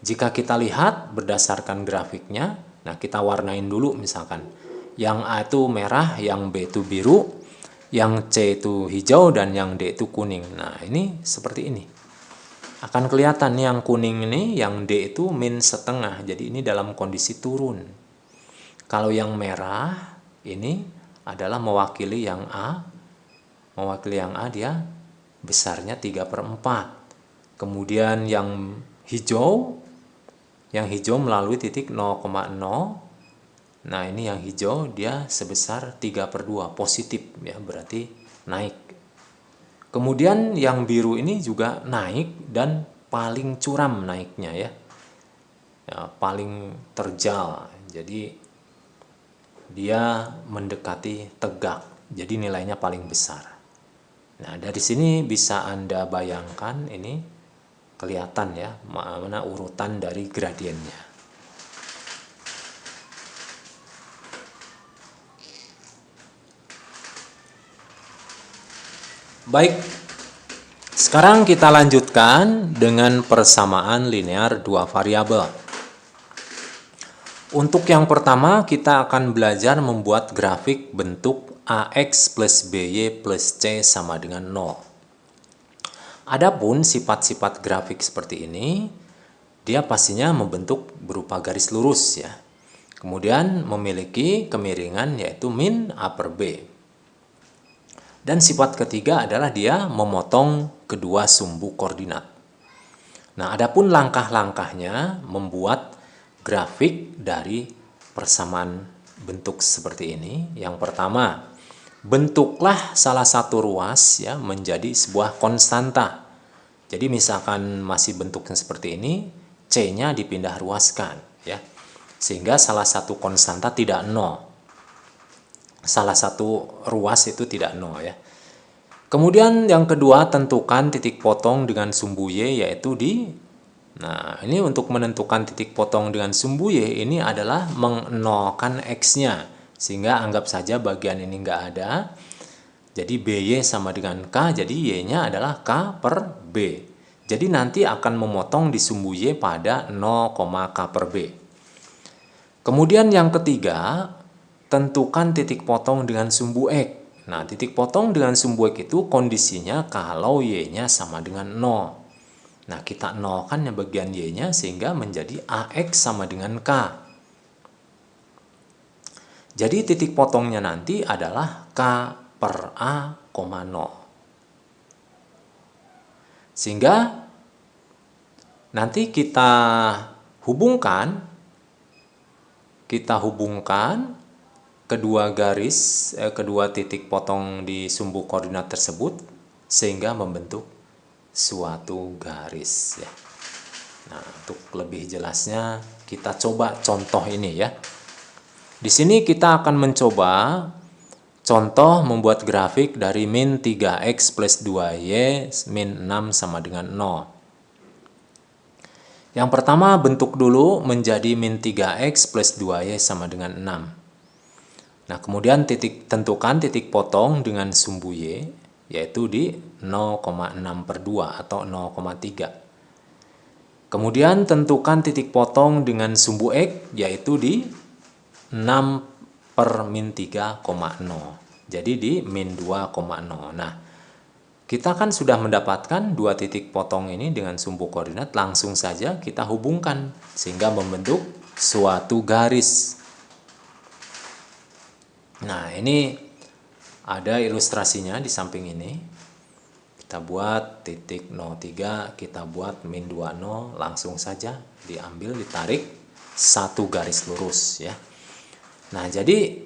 Jika kita lihat berdasarkan grafiknya, nah kita warnain dulu misalkan. Yang A itu merah, yang B itu biru, yang C itu hijau, dan yang D itu kuning. Nah, ini seperti ini. Akan kelihatan yang kuning ini, yang D itu min setengah. Jadi ini dalam kondisi turun. Kalau yang merah ini adalah mewakili yang A. Mewakili yang A dia besarnya 3 per 4. Kemudian yang hijau melalui titik 0,0. Nah ini yang hijau dia sebesar 3 per 2. Positif ya, berarti naik. Kemudian yang biru ini juga naik dan paling curam naiknya ya. Paling terjal. Jadi dia mendekati tegak, jadi nilainya paling besar. Nah dari sini bisa Anda bayangkan ini kelihatan ya mana urutan dari gradiennya. Baik, sekarang kita lanjutkan dengan persamaan linear dua variabel. Untuk yang pertama, kita akan belajar membuat grafik bentuk AX plus BY plus C sama dengan 0. Adapun sifat-sifat grafik seperti ini, dia pastinya membentuk berupa garis lurus ya. Kemudian memiliki kemiringan yaitu min A per B. Dan sifat ketiga adalah dia memotong kedua sumbu koordinat. Nah, adapun langkah-langkahnya membuat grafik dari persamaan bentuk seperti ini. Yang pertama, bentuklah salah satu ruas ya menjadi sebuah konstanta. Jadi misalkan masih bentuknya seperti ini, C-nya dipindah ruaskan ya. Sehingga salah satu konstanta tidak 0. Salah satu ruas itu tidak 0 ya. Kemudian yang kedua, tentukan titik potong dengan sumbu Y yaitu di. Nah, ini untuk menentukan titik potong dengan sumbu Y ini adalah mengnolkan X-nya. Sehingga anggap saja bagian ini nggak ada. Jadi BY sama dengan K, jadi Y-nya adalah K per B. Jadi nanti akan memotong di sumbu Y pada 0, K per B. Kemudian yang ketiga, tentukan titik potong dengan sumbu X. Nah, titik potong dengan sumbu X itu kondisinya kalau Y-nya sama dengan 0. Nah, kita nolkan yang bagian Y-nya sehingga menjadi AX sama dengan K. Jadi titik potongnya nanti adalah K per A, 0. Sehingga nanti kita hubungkan kedua titik potong di sumbu koordinat tersebut sehingga membentuk suatu garis ya. Nah, untuk lebih jelasnya kita coba contoh ini ya. Di sini kita akan mencoba contoh membuat grafik dari min 3x plus 2y min 6 sama dengan 0. Yang pertama bentuk dulu menjadi min 3x plus 2y sama dengan 6. Nah, kemudian tentukan titik potong dengan sumbu y, yaitu di 0,6/2 atau 0,3. Kemudian tentukan titik potong dengan sumbu x, yaitu di 6/-3,0. Jadi di min 2,0. Nah, kita kan sudah mendapatkan dua titik potong ini dengan sumbu koordinat, langsung saja kita hubungkan sehingga membentuk suatu garis. Nah, ini ada ilustrasinya di samping ini. Kita buat titik 03, kita buat min 20, langsung saja diambil, ditarik satu garis lurus ya. Nah, jadi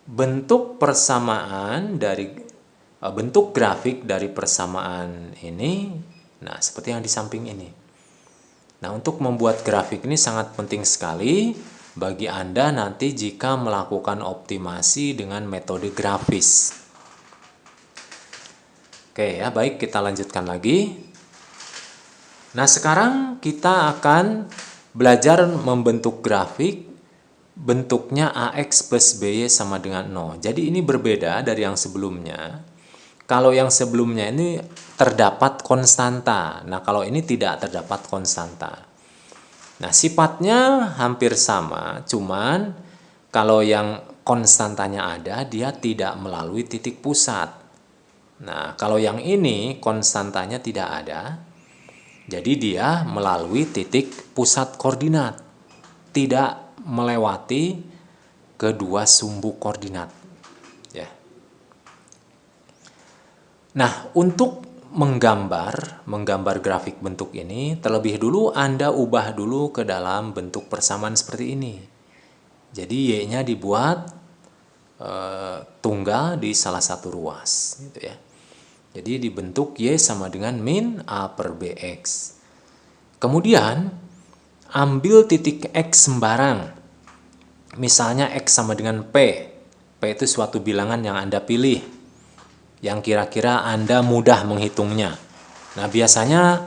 bentuk grafik dari persamaan ini, nah seperti yang di samping ini. Nah, untuk membuat grafik ini sangat penting sekali bagi Anda nanti jika melakukan optimasi dengan metode grafis. Oke ya, baik, kita lanjutkan lagi. Nah, sekarang kita akan belajar membentuk grafik bentuknya AX plus BY sama dengan 0. Jadi ini berbeda dari yang sebelumnya. Kalau yang sebelumnya ini terdapat konstanta. Nah, kalau ini tidak terdapat konstanta. Nah, sifatnya hampir sama, cuman kalau yang konstantanya ada, dia tidak melalui titik pusat. Nah, kalau yang ini konstantanya tidak ada, jadi dia melalui titik pusat koordinat, tidak melewati kedua sumbu koordinat. Ya. Nah, untuk menggambar grafik bentuk ini, terlebih dulu Anda ubah dulu ke dalam bentuk persamaan seperti ini. Jadi y-nya dibuat tunggal di salah satu ruas, gitu ya. Jadi dibentuk y sama dengan min a per bx. Kemudian ambil titik x sembarang. Misalnya x sama dengan p. P itu suatu bilangan yang Anda pilih, yang kira-kira Anda mudah menghitungnya. Nah, biasanya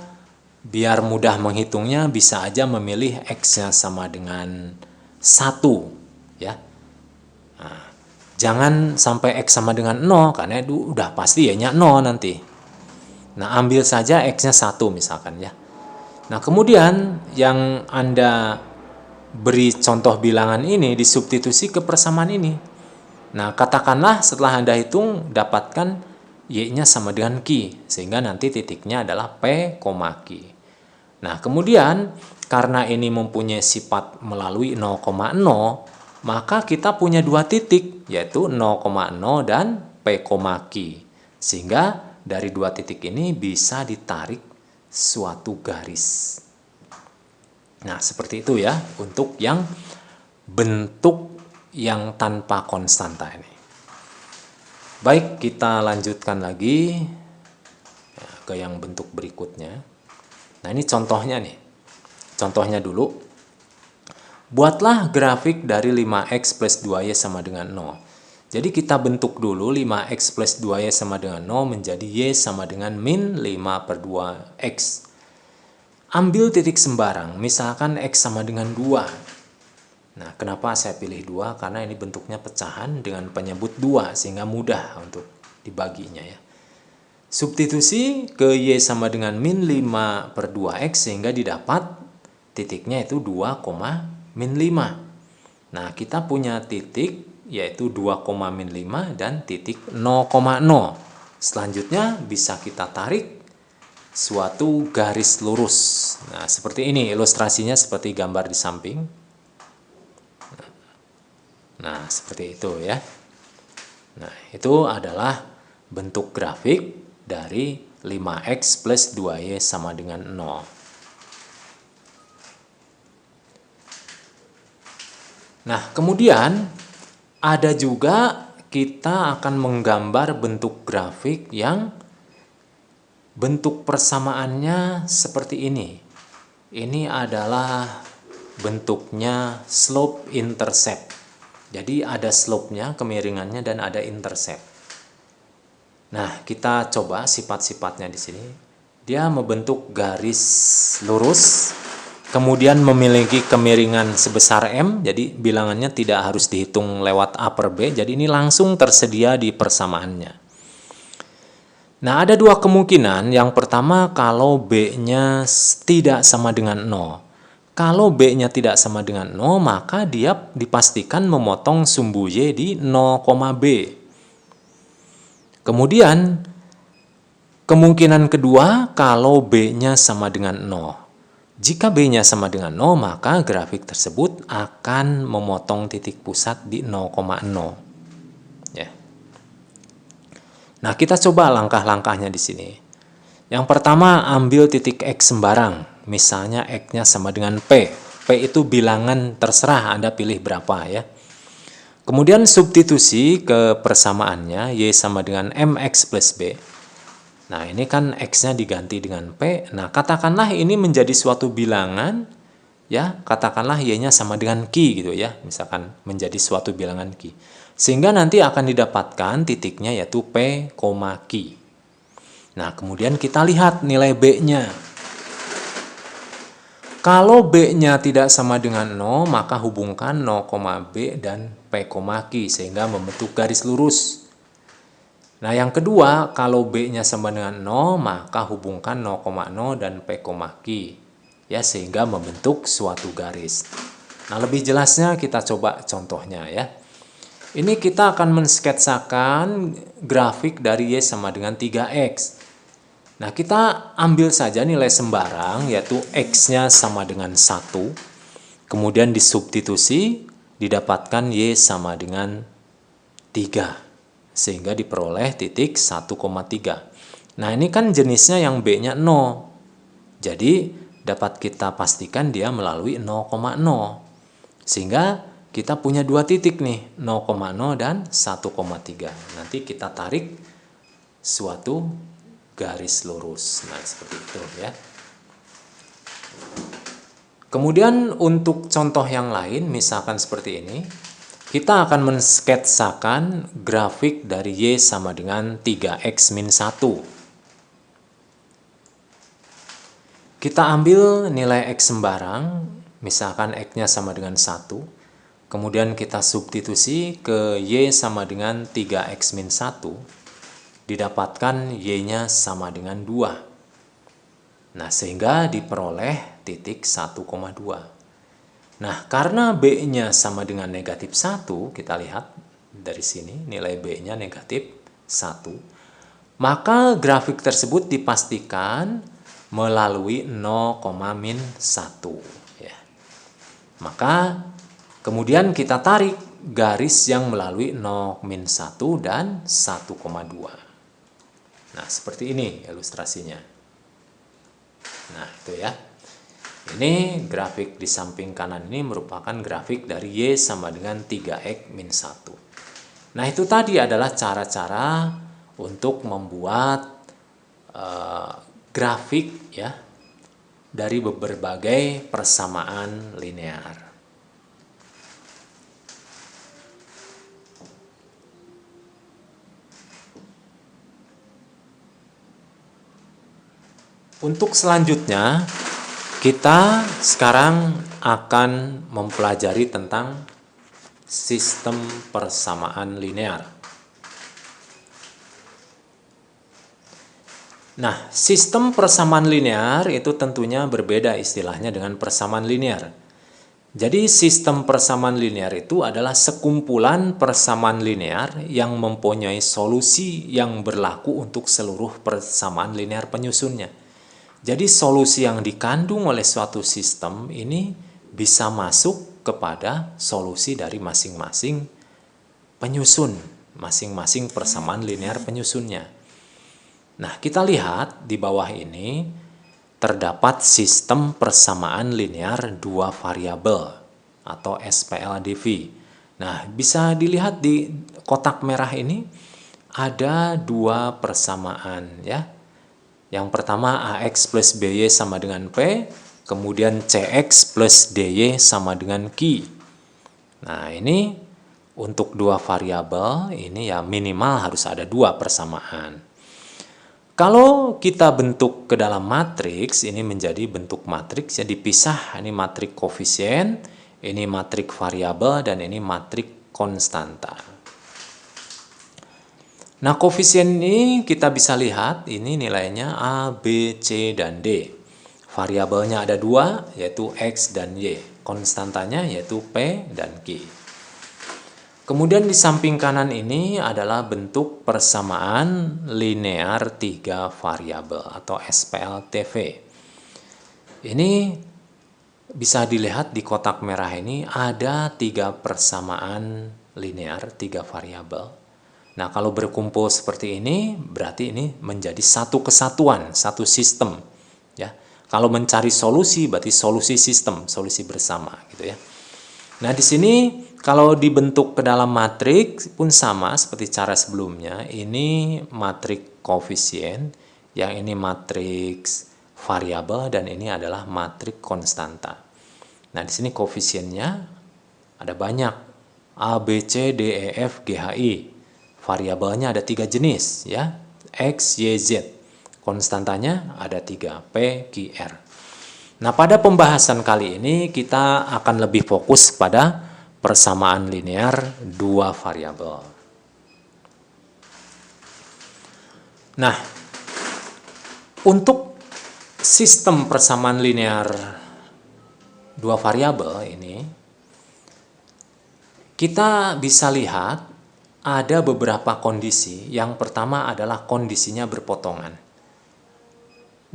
biar mudah menghitungnya bisa aja memilih X-nya sama dengan 1 ya. Nah, jangan sampai X sama dengan 0 karena itu udah pasti Y-nya 0 nanti. Nah, ambil saja X-nya 1 misalkan ya. Nah, kemudian yang Anda beri contoh bilangan ini disubstitusi ke persamaan ini. Nah, katakanlah setelah Anda hitung dapatkan Y-nya sama dengan Q, sehingga nanti titiknya adalah P, Q. Nah, kemudian karena ini mempunyai sifat melalui 0,0, maka kita punya dua titik, yaitu 0,0 dan P, Q. Sehingga dari dua titik ini bisa ditarik suatu garis. Nah, seperti itu ya untuk yang bentuk yang tanpa konstanta ini. Baik, kita lanjutkan lagi ke yang bentuk berikutnya. Nah, ini contohnya nih. Contohnya dulu. Buatlah grafik dari 5x plus 2y sama dengan 0. Jadi kita bentuk dulu 5x plus 2y sama dengan 0 menjadi y sama dengan min 5/2x. Ambil titik sembarang, misalkan x sama dengan 2. Nah, kenapa saya pilih 2? Karena ini bentuknya pecahan dengan penyebut 2 sehingga mudah untuk dibaginya ya. Substitusi ke y sama dengan min 5/2x sehingga didapat titiknya itu 2, min 5. Nah, kita punya titik yaitu 2, min 5 dan titik 0,0. Selanjutnya bisa kita tarik suatu garis lurus. Nah, seperti ini ilustrasinya seperti gambar di samping. Nah, seperti itu ya. Nah, itu adalah bentuk grafik dari 5x plus 2y sama dengan 0. Nah, kemudian Ada juga kita akan menggambar bentuk grafik yang bentuk persamaannya seperti ini. Ini adalah bentuknya slope intercept. Jadi ada slope-nya, kemiringannya, dan ada intercept. Nah, kita coba sifat-sifatnya di sini. Dia membentuk garis lurus, kemudian memiliki kemiringan sebesar M, jadi bilangannya tidak harus dihitung lewat upper B, jadi ini langsung tersedia di persamaannya. Nah, ada dua kemungkinan. Yang pertama, kalau B-nya tidak sama dengan 0. Kalau B-nya tidak sama dengan 0, maka dia dipastikan memotong sumbu Y di 0, B. Kemudian, kemungkinan kedua, kalau B-nya sama dengan 0. Jika B-nya sama dengan 0, maka grafik tersebut akan memotong titik pusat di 0,0. Ya. Nah, kita coba langkah-langkahnya di sini. Yang pertama, ambil titik X sembarang. Misalnya X-nya sama dengan P. P itu bilangan terserah, Anda pilih berapa ya. Kemudian substitusi ke persamaannya, Y sama dengan MX plus B. Nah, ini kan X-nya diganti dengan P. Nah, katakanlah ini menjadi suatu bilangan, ya, katakanlah Y-nya sama dengan Q gitu ya, misalkan menjadi suatu bilangan Q. Sehingga nanti akan didapatkan titiknya yaitu P, Q. Nah, kemudian kita lihat nilai B-nya. Kalau B-nya tidak sama dengan 0, maka hubungkan 0, B dan P, Q sehingga membentuk garis lurus. Nah, yang kedua, kalau B-nya sama dengan 0, maka hubungkan 0,0 dan P, Q ya, sehingga membentuk suatu garis. Nah, lebih jelasnya kita coba contohnya ya. Ini kita akan mensketsakan grafik dari Y sama dengan 3X. Nah, kita ambil saja nilai sembarang, yaitu X-nya sama dengan 1. Kemudian disubstitusi, didapatkan Y sama dengan 3. Sehingga diperoleh titik 1,3. Nah, ini kan jenisnya yang B-nya 0. Jadi, dapat kita pastikan dia melalui 0,0. Sehingga kita punya dua titik nih, 0,0 dan 1,3. Nanti kita tarik suatu garis lurus. Nah, seperti itu ya. Kemudian untuk contoh yang lain, misalkan seperti ini, kita akan mensketsakan grafik dari Y sama dengan 3X min 1. Kita ambil nilai X sembarang, misalkan X-nya sama dengan 1. Kemudian kita substitusi ke Y sama dengan 3X min 1. Didapatkan Y-nya sama dengan 2. Nah, sehingga diperoleh titik 1,2. Nah, karena B-nya sama dengan negatif 1, kita lihat dari sini nilai B-nya negatif 1, maka grafik tersebut dipastikan melalui 0, min 1. Ya. Maka kemudian kita tarik garis yang melalui 0, min 1 dan 1,2. Nah, seperti ini ilustrasinya. Nah, itu ya. Ini grafik di samping kanan ini merupakan grafik dari Y sama dengan 3X min 1. Nah, itu tadi adalah cara-cara untuk membuat grafik ya dari berbagai persamaan linear. Untuk selanjutnya, kita sekarang akan mempelajari tentang sistem persamaan linear. Nah, sistem persamaan linear itu tentunya berbeda istilahnya dengan persamaan linear. Jadi, sistem persamaan linear itu adalah sekumpulan persamaan linear yang mempunyai solusi yang berlaku untuk seluruh persamaan linear penyusunnya. Jadi solusi yang dikandung oleh suatu sistem ini bisa masuk kepada solusi dari masing-masing penyusun, masing-masing persamaan linear penyusunnya. Nah, kita lihat di bawah ini terdapat sistem persamaan linear dua variabel atau SPLDV. Nah, bisa dilihat di kotak merah ini ada dua persamaan ya. Yang pertama AX plus BY sama dengan P, kemudian CX plus DY sama dengan Q. Nah, ini untuk dua variabel ini ya minimal harus ada dua persamaan. Kalau kita bentuk ke dalam matriks, ini menjadi bentuk matriks ya dipisah, ini matrik koefisien, ini matrik variabel, dan ini matrik konstanta. Nah, koefisien ini kita bisa lihat, ini nilainya A, B, C, dan D. Variabelnya ada dua, yaitu X dan Y. Konstantanya yaitu P dan Q. Kemudian di samping kanan ini adalah bentuk persamaan linear 3 variabel atau SPLTV. Ini bisa dilihat di kotak merah ini ada 3 persamaan linear, 3 variabel. Nah, kalau berkumpul seperti ini, berarti ini menjadi satu kesatuan, satu sistem. Ya, kalau mencari solusi, berarti solusi sistem, solusi bersama, gitu ya. Nah, di sini kalau dibentuk ke dalam matriks pun sama seperti cara sebelumnya. Ini matriks koefisien, yang ini matriks variabel, dan ini adalah matriks konstanta. Nah, di sini koefisiennya ada banyak, A, B, C, D, E, F, G, H, I. Variabelnya ada 3 jenis ya, X, Y, Z. Konstantanya ada 3, P, Q, R. Nah, pada pembahasan kali ini kita akan lebih fokus pada persamaan linear 2 variabel. Nah, untuk sistem persamaan linear 2 variabel ini, kita bisa lihat ada beberapa kondisi. Yang pertama adalah kondisinya berpotongan.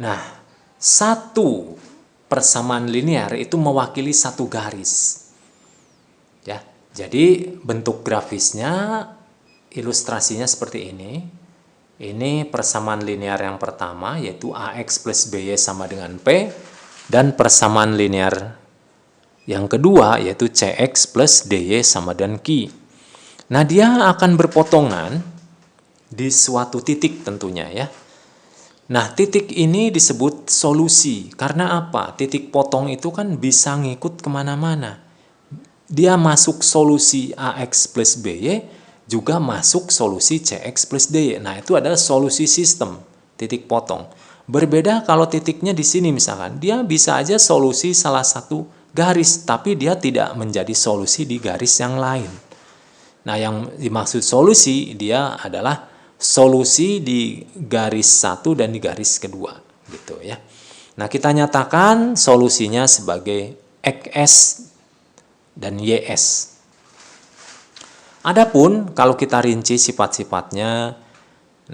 Nah, satu persamaan linear itu mewakili satu garis. Ya, jadi bentuk grafisnya, ilustrasinya seperti ini. Ini persamaan linear yang pertama, yaitu AX plus BY sama dengan P. Dan persamaan linear yang kedua, yaitu CX plus DY sama dengan Q. Nah, dia akan berpotongan di suatu titik tentunya ya. Nah, titik ini disebut solusi. Karena apa? Titik potong itu kan bisa ngikut kemana-mana. Dia masuk solusi AX plus BY, juga masuk solusi CX plus DY. Nah, itu adalah solusi sistem, titik potong. Berbeda kalau titiknya di sini misalkan, dia bisa aja solusi salah satu garis, tapi dia tidak menjadi solusi di garis yang lain. Nah, yang dimaksud solusi, dia adalah solusi di garis satu dan di garis kedua, gitu ya. Nah, kita nyatakan solusinya sebagai XS dan YS. Adapun kalau kita rinci sifat-sifatnya,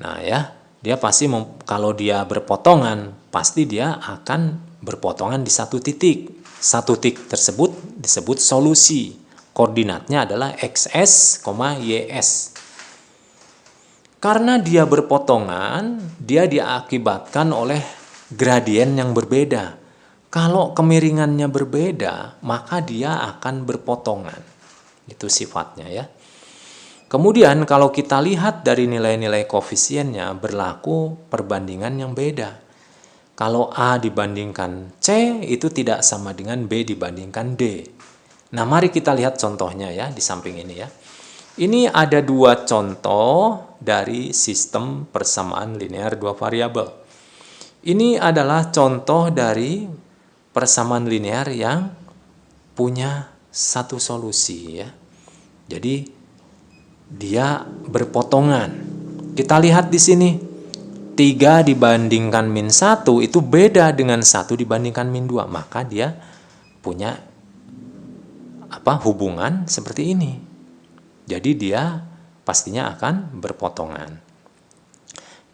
nah ya, dia pasti kalau dia berpotongan, pasti dia akan berpotongan di satu titik. Satu titik tersebut disebut solusi. Koordinatnya adalah XS, YS. Karena dia berpotongan, dia diakibatkan oleh gradien yang berbeda. Kalau kemiringannya berbeda, maka dia akan berpotongan. Itu sifatnya ya. Kemudian kalau kita lihat dari nilai-nilai koefisiennya, berlaku perbandingan yang beda. Kalau A dibandingkan C, itu tidak sama dengan B dibandingkan D. Nah, mari kita lihat contohnya ya di samping ini ya. Ini ada dua contoh dari sistem persamaan linear 2 variabel. Ini adalah contoh dari persamaan linear yang punya satu solusi ya. Jadi dia berpotongan. Kita lihat di sini. 3 dibandingkan min 1 itu beda dengan 1 dibandingkan min 2. Maka dia punya hubungan seperti ini. Jadi dia pastinya akan berpotongan.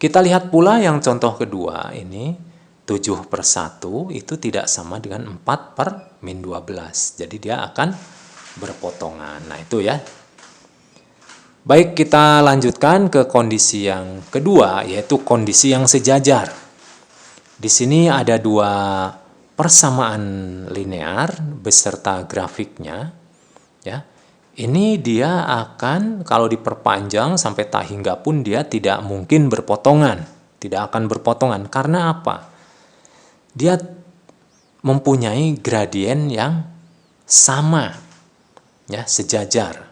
Kita lihat pula yang contoh kedua ini. 7/1 itu tidak sama dengan 4/-12. Jadi dia akan berpotongan. Nah, itu ya. Baik, kita lanjutkan ke kondisi yang kedua, yaitu kondisi yang sejajar. Di sini ada dua persamaan linear beserta grafiknya. Ya, ini dia akan kalau diperpanjang sampai tak hingga pun dia tidak mungkin berpotongan, tidak akan berpotongan. Karena apa? Dia mempunyai gradien yang sama, ya, sejajar.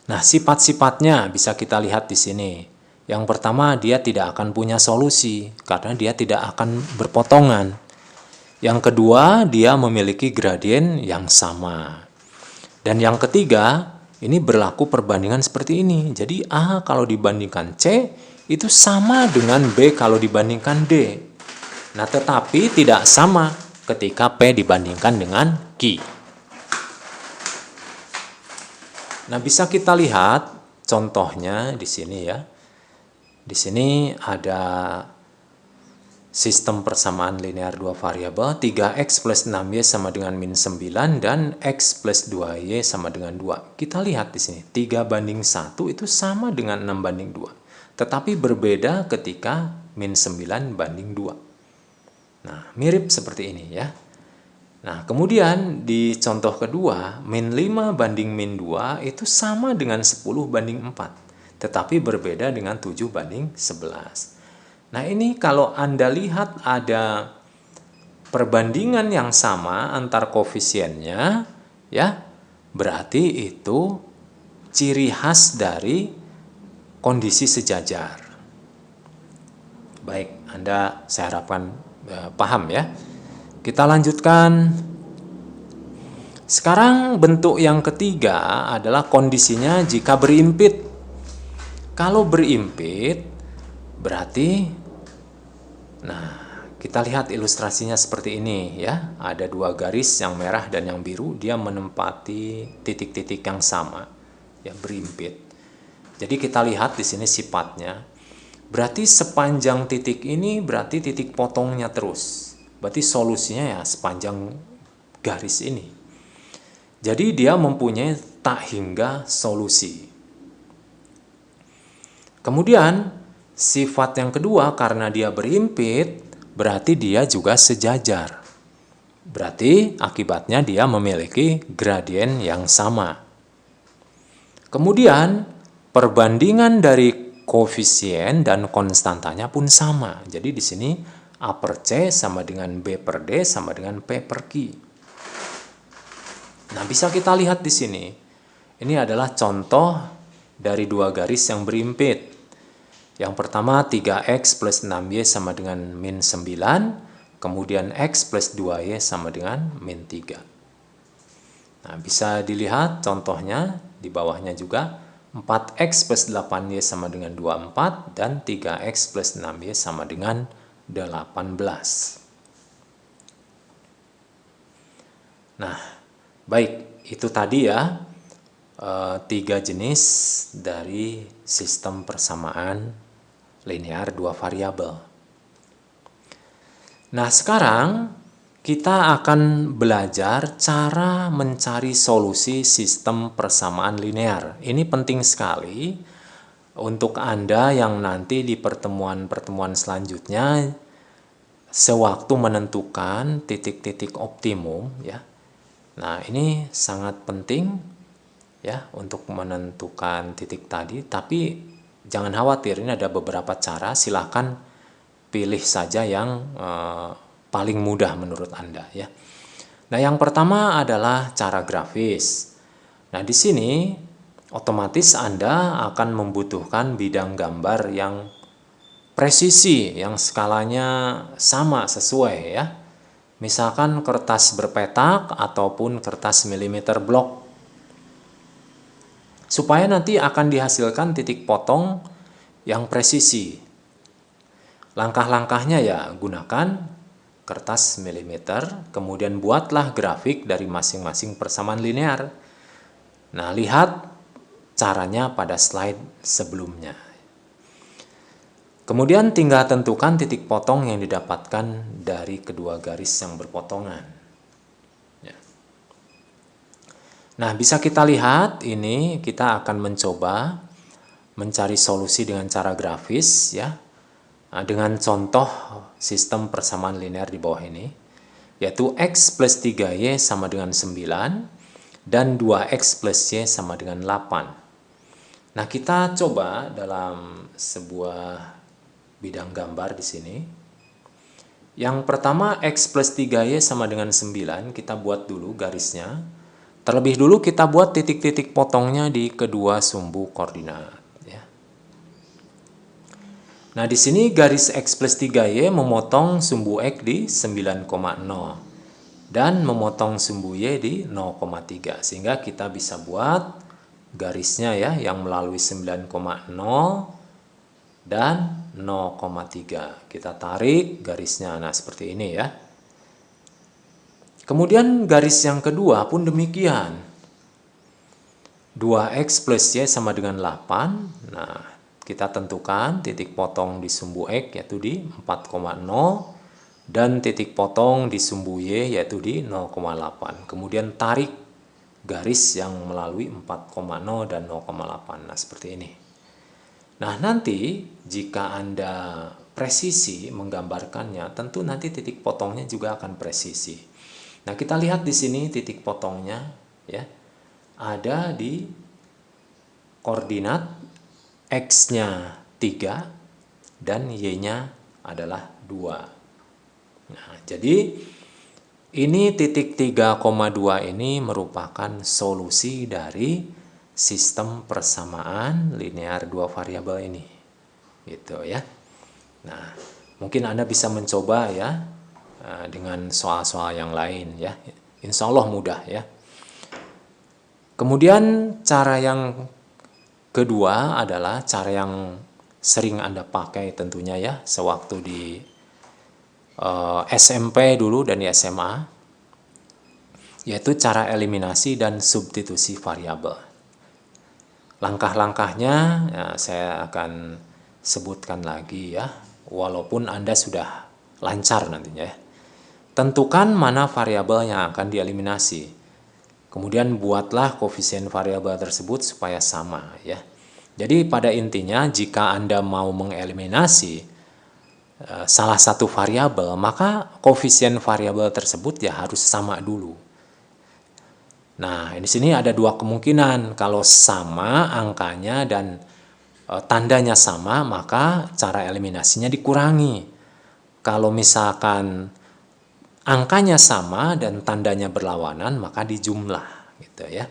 Nah, sifat-sifatnya bisa kita lihat di sini. Yang pertama, dia tidak akan punya solusi karena dia tidak akan berpotongan. Yang kedua, dia memiliki gradien yang sama. Dan yang ketiga, ini berlaku perbandingan seperti ini. Jadi A kalau dibandingkan C itu sama dengan B kalau dibandingkan D. Nah, tetapi tidak sama ketika P dibandingkan dengan Q. Nah, bisa kita lihat contohnya di sini ya. Di sini ada sistem persamaan linear dua variabel, 3x plus 6y sama dengan min 9 dan x plus 2y sama dengan 2. Kita lihat di sini, 3:1 itu sama dengan 6:2. Tetapi berbeda ketika min 9:2. Nah, mirip seperti ini ya. Nah, kemudian di contoh kedua, min 5 banding min 2 itu sama dengan 10:4. Tetapi berbeda dengan 7:11. Nah, ini kalau Anda lihat ada perbandingan yang sama antar koefisiennya, ya, berarti itu ciri khas dari kondisi sejajar. Baik, saya harapkan paham ya. Kita lanjutkan. Sekarang bentuk yang ketiga adalah kondisinya jika berimpit. Kalau berimpit, berarti, nah, kita lihat ilustrasinya seperti ini ya. Ada dua garis yang merah dan yang biru, dia menempati titik-titik yang sama, ya, berimpit. Jadi kita lihat di sini sifatnya. Berarti sepanjang titik ini berarti titik potongnya terus. Berarti solusinya ya sepanjang garis ini. Jadi dia mempunyai tak hingga solusi. Kemudian sifat yang kedua, karena dia berimpit, berarti dia juga sejajar. Berarti akibatnya dia memiliki gradien yang sama. Kemudian perbandingan dari koefisien dan konstantanya pun sama. Jadi di sini A per C sama dengan B per D sama dengan P per Q. Nah, bisa kita lihat di sini. Ini adalah contoh dari dua garis yang berimpit. Yang pertama 3x plus 6y sama dengan min 9, kemudian x plus 2y sama dengan min 3. Nah, bisa dilihat contohnya di bawahnya juga, 4x plus 8y sama dengan 24 dan 3x plus 6y sama dengan 18. Nah, baik, itu tadi ya tiga jenis dari sistem persamaan linear dua variabel. Nah, sekarang kita akan belajar cara mencari solusi sistem persamaan linear. Ini penting sekali untuk Anda yang nanti di pertemuan-pertemuan selanjutnya sewaktu menentukan titik-titik optimum ya. Nah, ini sangat penting ya untuk menentukan titik tadi, tapi jangan khawatir, ini ada beberapa cara, silahkan pilih saja yang paling mudah menurut Anda ya. Nah, yang pertama adalah cara grafis. Nah, di sini otomatis Anda akan membutuhkan bidang gambar yang presisi, yang skalanya sama sesuai ya. Misalkan kertas berpetak ataupun kertas milimeter blok. Supaya nanti akan dihasilkan titik potong yang presisi. Langkah-langkahnya ya, gunakan kertas milimeter, kemudian buatlah grafik dari masing-masing persamaan linear. Nah, lihat caranya pada slide sebelumnya. Kemudian tinggal tentukan titik potong yang didapatkan dari kedua garis yang berpotongan. Nah, bisa kita lihat ini kita akan mencoba mencari solusi dengan cara grafis ya. Nah, dengan contoh sistem persamaan linear di bawah ini, yaitu x plus 3y sama dengan 9, dan 2x plus y sama dengan 8. Nah, kita coba dalam sebuah bidang gambar di sini. Yang pertama, x plus 3y sama dengan 9, kita buat dulu garisnya. Terlebih dulu kita buat titik-titik potongnya di kedua sumbu koordinat. Ya. Nah, di sini garis x plus 3y memotong sumbu x di 9,0 dan memotong sumbu y di 0,3. Sehingga kita bisa buat garisnya ya, yang melalui 9,0 dan 0,3. Kita tarik garisnya, nah seperti ini ya. Kemudian garis yang kedua pun demikian. 2x plus y sama dengan 8. Nah, kita tentukan titik potong di sumbu x yaitu di 4,0 dan titik potong di sumbu y yaitu di 0,8. Kemudian tarik garis yang melalui 4,0 dan 0,8. Nah, seperti ini. Nah, nanti jika Anda presisi menggambarkannya, tentu nanti titik potongnya juga akan presisi. Nah, kita lihat di sini titik potongnya ya. Ada di koordinat x-nya 3 dan y-nya adalah 2. Nah, jadi ini titik 3,2 ini merupakan solusi dari sistem persamaan linear dua variabel ini. Gitu ya. Nah, mungkin Anda bisa mencoba ya dengan soal-soal yang lain ya. Insya Allah mudah ya. Kemudian cara yang kedua adalah cara yang sering Anda pakai tentunya ya sewaktu di SMP dulu dan di SMA, yaitu cara eliminasi dan substitusi variabel. Langkah-langkahnya ya, saya akan sebutkan lagi ya, walaupun Anda sudah lancar nantinya ya. Tentukan mana variabel yang akan dieliminasi. Kemudian buatlah koefisien variabel tersebut supaya sama ya. Jadi pada intinya jika Anda mau mengeliminasi salah satu variabel, maka koefisien variabel tersebut ya harus sama dulu. Nah, di sini ada dua kemungkinan. Kalau sama angkanya dan tandanya sama, maka cara eliminasinya dikurangi. Kalau misalkan angkanya sama dan tandanya berlawanan, maka dijumlah gitu ya.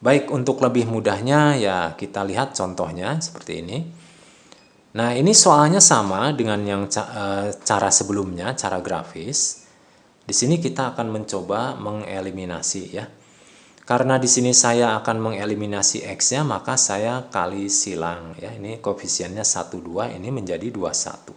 Baik, untuk lebih mudahnya ya kita lihat contohnya seperti ini. Nah, ini soalnya sama dengan yang cara sebelumnya, cara grafis. Di sini kita akan mencoba mengeliminasi ya. Karena di sini saya akan mengeliminasi x-nya, maka saya kali silang ya. Ini koefisiennya 1 2, ini menjadi 21.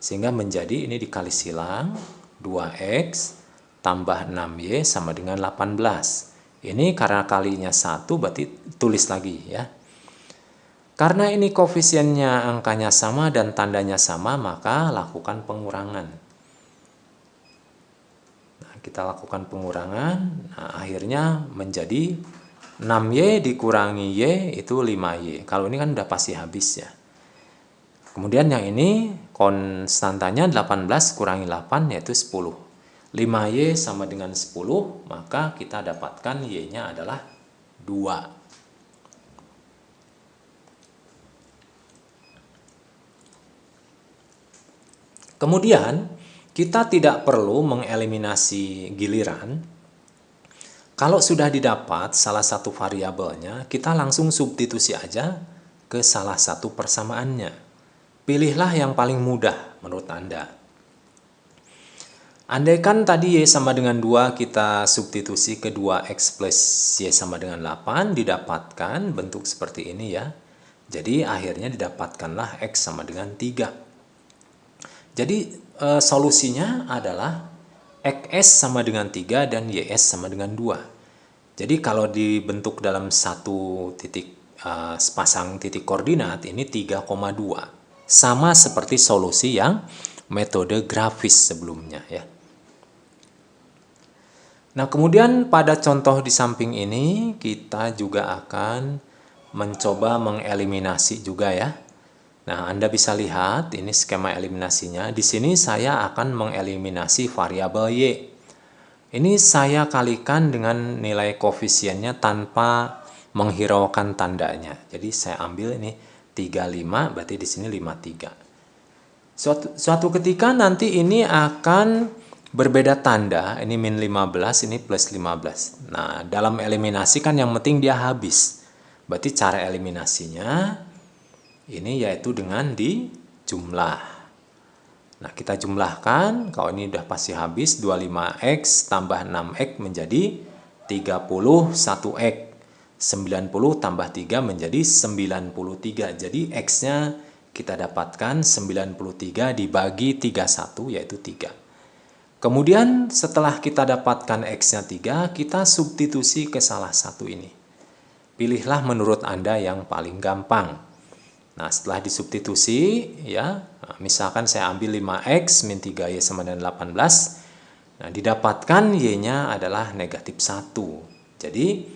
Sehingga menjadi ini dikali silang 2x tambah 6y sama dengan 18. Ini karena kalinya 1 berarti tulis lagi ya. Karena ini koefisiennya angkanya sama dan tandanya sama, maka lakukan pengurangan. Nah, kita lakukan pengurangan, nah, akhirnya menjadi 6y dikurangi y itu 5y. Kalau ini kan udah pasti habis ya. Kemudian yang ini konstantanya 18 kurangi 8 yaitu 10. 5y sama dengan 10, maka kita dapatkan y-nya adalah 2. Kemudian kita tidak perlu mengeliminasi giliran. Kalau sudah didapat salah satu variabelnya, kita langsung substitusi aja ke salah satu persamaannya. Pilihlah yang paling mudah menurut Anda. Andaikan tadi y sama dengan 2 kita substitusi ke 2x plus y sama dengan 8, didapatkan bentuk seperti ini ya. Jadi akhirnya didapatkanlah x sama dengan 3. Jadi solusinya adalah xs sama dengan 3 dan ys sama dengan 2. Jadi kalau dibentuk dalam satu titik sepasang titik koordinat ini 3,2. Sama seperti solusi yang metode grafis sebelumnya ya. Nah, kemudian pada contoh di samping ini kita juga akan mencoba mengeliminasi juga ya. Nah, Anda bisa lihat ini skema eliminasinya. Di sini saya akan mengeliminasi variabel y. Ini saya kalikan dengan nilai koefisiennya tanpa menghiraukan tandanya. Jadi saya ambil ini 35, berarti di sini 53. Suatu ketika nanti ini akan berbeda tanda, ini min 15, ini plus 15. Nah, dalam eliminasi kan yang penting dia habis. Berarti cara eliminasinya ini yaitu dengan dijumlah. Nah, kita jumlahkan, kalau ini udah pasti habis, 25x tambah 6x menjadi 31x. 90 tambah 3 menjadi 93. Jadi x-nya kita dapatkan 93 dibagi 31, yaitu 3. Kemudian setelah kita dapatkan x-nya 3, kita substitusi ke salah satu ini. Pilihlah menurut Anda yang paling gampang. Nah, setelah disubstitusi, ya, misalkan saya ambil 5x min 3y sama dengan 18. Nah, didapatkan y-nya adalah negatif 1. Jadi,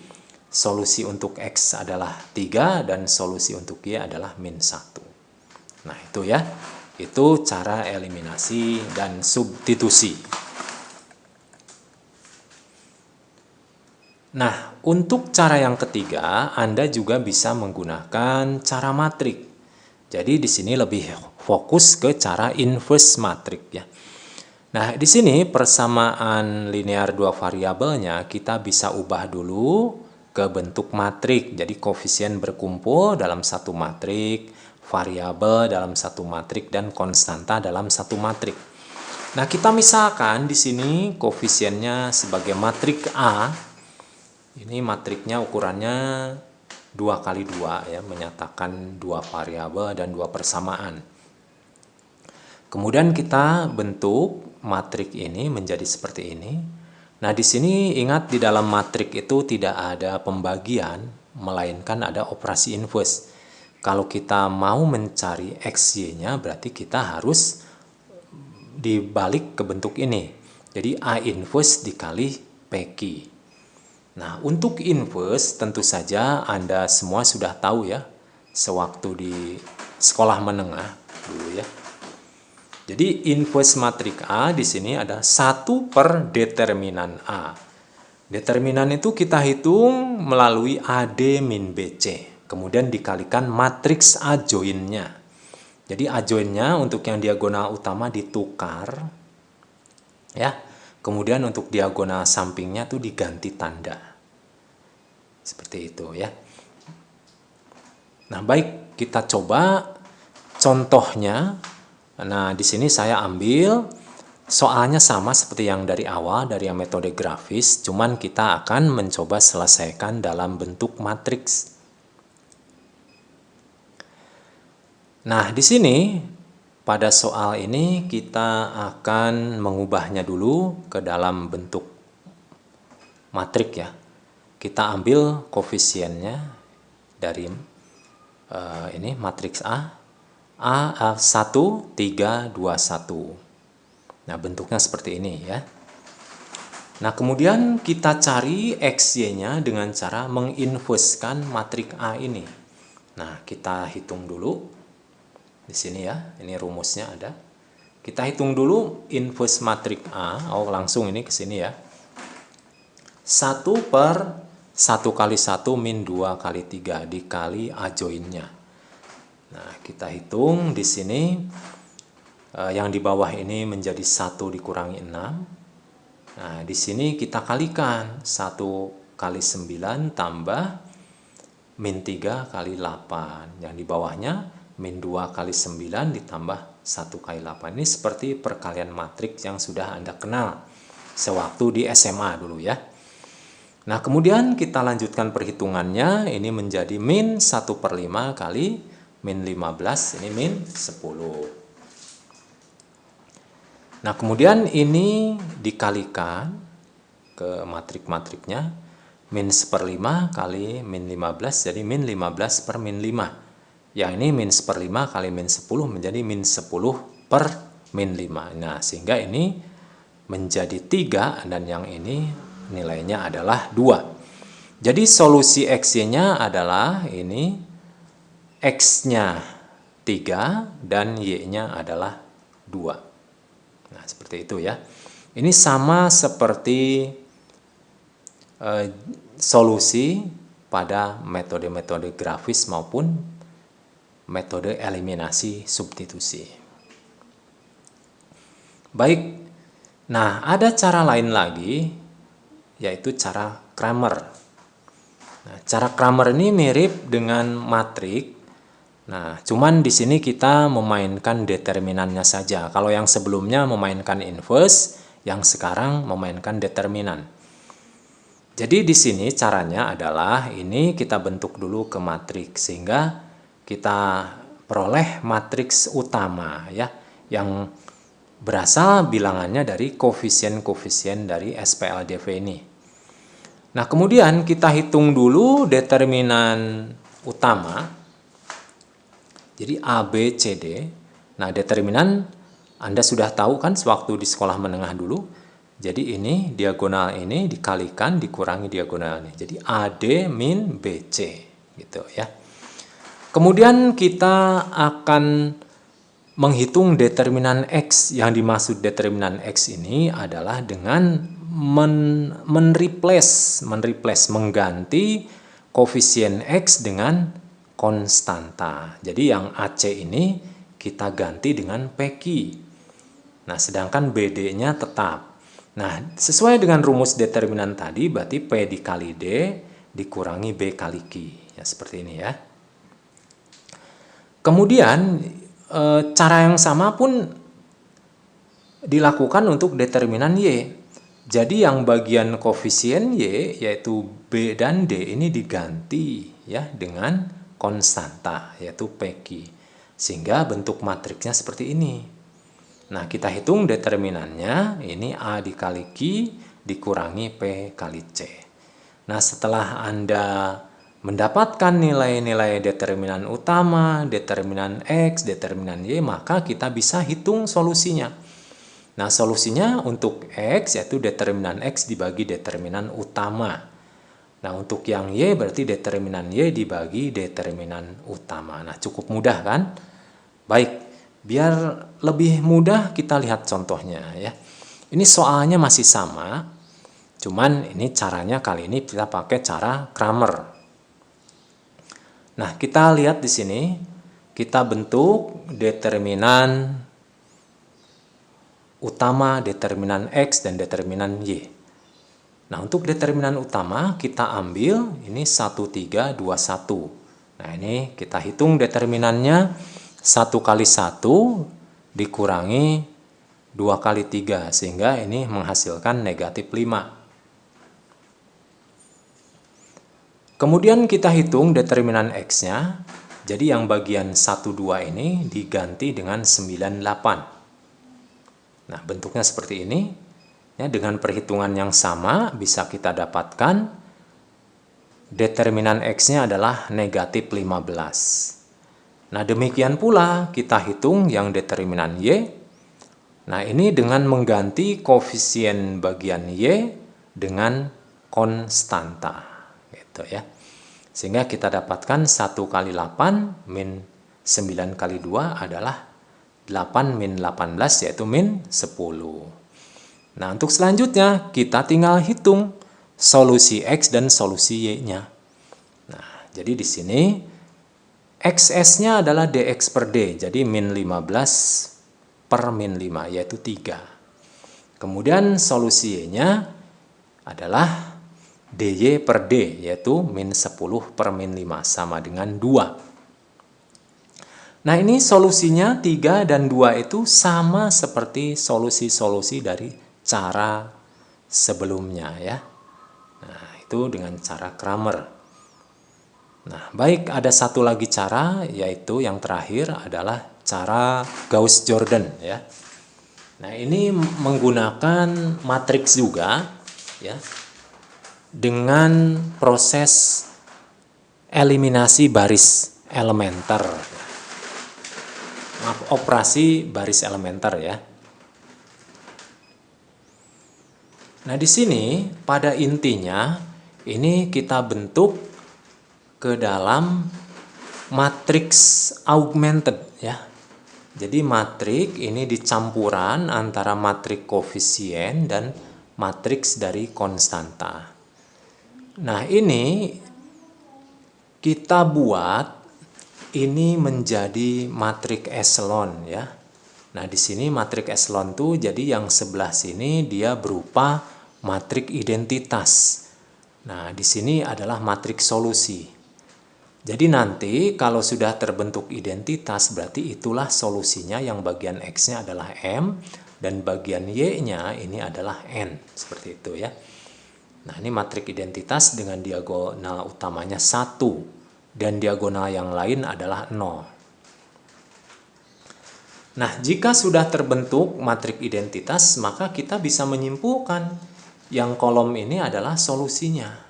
solusi untuk x adalah 3 dan solusi untuk y adalah min 1. Nah, itu ya. Itu cara eliminasi dan substitusi. Nah, untuk cara yang ketiga, Anda juga bisa menggunakan cara matrik. Jadi di sini lebih fokus ke cara inverse matrik ya. Nah, di sini persamaan linear dua variabelnya kita bisa ubah dulu ke bentuk matrik. Jadi koefisien berkumpul dalam satu matrik, variabel dalam satu matrik, dan konstanta dalam satu matrik. Nah, kita misalkan di sini koefisiennya sebagai matrik A. Ini matriknya ukurannya 2 kali 2 ya, menyatakan dua variabel dan dua persamaan. Kemudian kita bentuk matrik ini menjadi seperti ini. Nah, di sini ingat di dalam matrik itu tidak ada pembagian, melainkan ada operasi inverse. Kalau kita mau mencari XY-nya berarti kita harus dibalik ke bentuk ini. Jadi A inverse dikali PQ. Nah, untuk inverse tentu saja Anda semua sudah tahu ya, sewaktu di sekolah menengah dulu ya. Jadi inverse matrik A di sini ada 1 per determinan A. Determinan itu kita hitung melalui AD min BC. Kemudian dikalikan matriks A join-nya. Jadi A join-nya untuk yang diagonal utama ditukar ya. Kemudian untuk diagonal sampingnya tuh diganti tanda. Seperti itu ya. Nah, baik, kita coba contohnya. Nah, di sini saya ambil soalnya sama seperti yang dari awal, dari yang metode grafis, cuman kita akan mencoba selesaikan dalam bentuk matriks. Nah, di sini pada soal ini kita akan mengubahnya dulu ke dalam bentuk matrik ya. Kita ambil koefisiennya dari ini matriks A 1, 3, 2, 1. Nah, bentuknya seperti ini ya. Nah, kemudian kita cari XY-nya dengan cara menginverskan matrik A ini. Nah, kita hitung dulu. Di sini ya, ini rumusnya ada. Kita hitung dulu inverse matrik A. Oh, langsung ini ke sini ya. 1 per 1 kali 1 min 2 kali 3 dikali A join-nya. Nah, kita hitung di sini yang di bawah ini menjadi 1 dikurangi 6. Nah, di sini kita kalikan 1 kali 9 tambah min 3 kali 8. Yang di bawahnya min 2 kali 9 ditambah 1 kali 8. Ini seperti perkalian matriks yang sudah Anda kenal sewaktu di SMA dulu ya. Nah, kemudian kita lanjutkan perhitungannya. Ini menjadi min 1 per 5 kali min 15. Ini min 10. Nah, kemudian ini dikalikan ke matrik-matriknya. Min 1/5 kali min 15. Jadi min 15 per min 5. Yang ini min 1/5 kali min 10 menjadi min 10 per min 5. Nah, sehingga ini menjadi 3 dan yang ini nilainya adalah 2. Jadi solusi X-nya adalah ini X-nya 3 dan Y-nya adalah 2. Nah, seperti itu ya. Ini sama seperti solusi pada metode-metode grafis maupun metode eliminasi substitusi. Baik, nah ada cara lain lagi, yaitu cara Cramer. Nah, cara Cramer ini mirip dengan matrik. Nah, cuman di sini kita memainkan determinannya saja. Kalau yang sebelumnya memainkan inverse, yang sekarang memainkan determinan. Jadi di sini caranya adalah ini kita bentuk dulu ke matriks sehingga kita peroleh matriks utama ya yang berasal bilangannya dari koefisien-koefisien dari SPLDV ini. Nah, kemudian kita hitung dulu determinan utama. Jadi A, B, C, D. Nah, determinan Anda sudah tahu kan sewaktu di sekolah menengah dulu. Jadi ini diagonal ini dikalikan dikurangi diagonal ini. Jadi AD min BC gitu ya. Kemudian kita akan menghitung determinan X. Yang dimaksud determinan X ini adalah dengan mengganti koefisien X dengan konstanta. Jadi yang AC ini kita ganti dengan PQ. Nah, sedangkan BD-nya tetap. Nah, sesuai dengan rumus determinan tadi, berarti P dikali D dikurangi B kali Q. Ya, seperti ini ya. Kemudian, cara yang sama pun dilakukan untuk determinan Y. Jadi, yang bagian koefisien Y, yaitu B dan D, ini diganti ya dengan konstanta, yaitu PQ. Sehingga bentuk matriksnya seperti ini. Nah, kita hitung determinannya, ini A dikali Q dikurangi P kali C. Nah, setelah Anda mendapatkan nilai-nilai determinan utama, determinan X, determinan Y, maka kita bisa hitung solusinya. Nah, solusinya untuk X yaitu determinan X dibagi determinan utama. Nah, untuk yang Y berarti determinan Y dibagi determinan utama. Nah, cukup mudah kan? Baik. Biar lebih mudah kita lihat contohnya ya. Ini soalnya masih sama, cuman ini caranya kali ini kita pakai cara Cramer. Nah, kita lihat di sini, kita bentuk determinan utama, determinan X, dan determinan Y. Nah, untuk determinan utama kita ambil ini 1, 3, 2, 1. Nah, ini kita hitung determinannya. 1 kali 1 dikurangi 2 kali 3 sehingga ini menghasilkan negatif 5. Kemudian kita hitung determinan X-nya. Jadi yang bagian 1, 2 ini diganti dengan 9, 8. Nah, bentuknya seperti ini. Ya, dengan perhitungan yang sama bisa kita dapatkan determinan X-nya adalah negatif 15. Nah, demikian pula kita hitung yang determinan Y. Nah, ini dengan mengganti koefisien bagian Y dengan konstanta. Gitu ya. Sehingga kita dapatkan 1 kali 8 min 9 kali 2 adalah 8 min 18 yaitu min 10. Nah, untuk selanjutnya kita tinggal hitung solusi X dan solusi Y-nya. Nah, jadi di sini XS-nya adalah dx per D, jadi min 15 per min 5, yaitu 3. Kemudian solusi Y-nya adalah dy per D, yaitu min 10 per min 5, sama dengan 2. Nah, ini solusinya 3 dan 2 itu sama seperti solusi-solusi dari cara sebelumnya ya. Nah, itu dengan cara Cramer. Nah, baik, ada satu lagi cara, yaitu yang terakhir adalah cara Gauss-Jordan ya. Nah, ini menggunakan matriks juga ya, dengan proses eliminasi baris elementer. Maaf, operasi baris elementer ya. Nah, di sini pada intinya ini kita bentuk ke dalam matriks augmented ya. Jadi matrik ini dicampuran antara matrik koefisien dan matriks dari konstanta. Nah, ini kita buat ini menjadi matrik eselon ya. Nah, di sini matrik eselon tuh jadi yang sebelah sini dia berupa matrik identitas. Nah, di sini adalah matrik solusi. Jadi nanti kalau sudah terbentuk identitas berarti itulah solusinya, yang bagian X-nya adalah M dan bagian Y-nya ini adalah N. Seperti itu ya. Nah, ini matrik identitas dengan diagonal utamanya 1 dan diagonal yang lain adalah 0. Nah, jika sudah terbentuk matrik identitas, maka kita bisa menyimpulkan yang kolom ini adalah solusinya.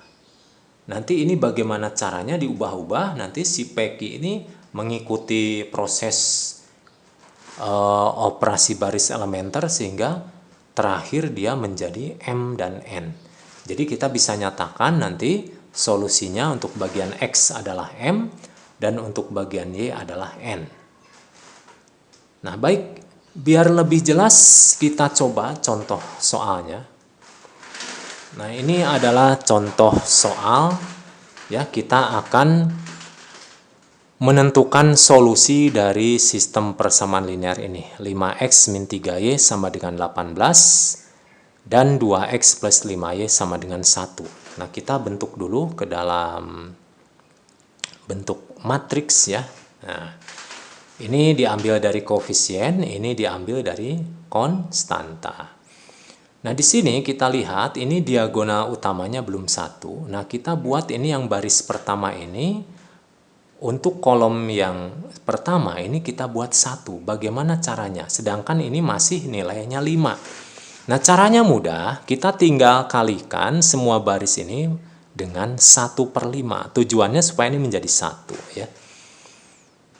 Nanti ini bagaimana caranya diubah-ubah, nanti si Peki ini mengikuti proses operasi baris elementer sehingga terakhir dia menjadi M dan N. Jadi kita bisa nyatakan nanti solusinya untuk bagian X adalah M dan untuk bagian Y adalah N. Nah, baik, biar lebih jelas kita coba contoh soalnya. Nah, ini adalah contoh soal ya, kita akan menentukan solusi dari sistem persamaan linear ini. 5x min 3y sama dengan 18 dan 2x plus 5y sama dengan 1. Nah, kita bentuk dulu ke dalam bentuk matriks ya. Nah, ini diambil dari koefisien, ini diambil dari konstanta. Nah, di sini kita lihat ini diagonal utamanya belum 1. Nah, kita buat ini yang baris pertama ini. Untuk kolom yang pertama ini kita buat 1. Bagaimana caranya? Sedangkan ini masih nilainya 5. Nah, caranya mudah. Kita tinggal kalikan semua baris ini dengan 1/5. Tujuannya supaya ini menjadi 1 ya.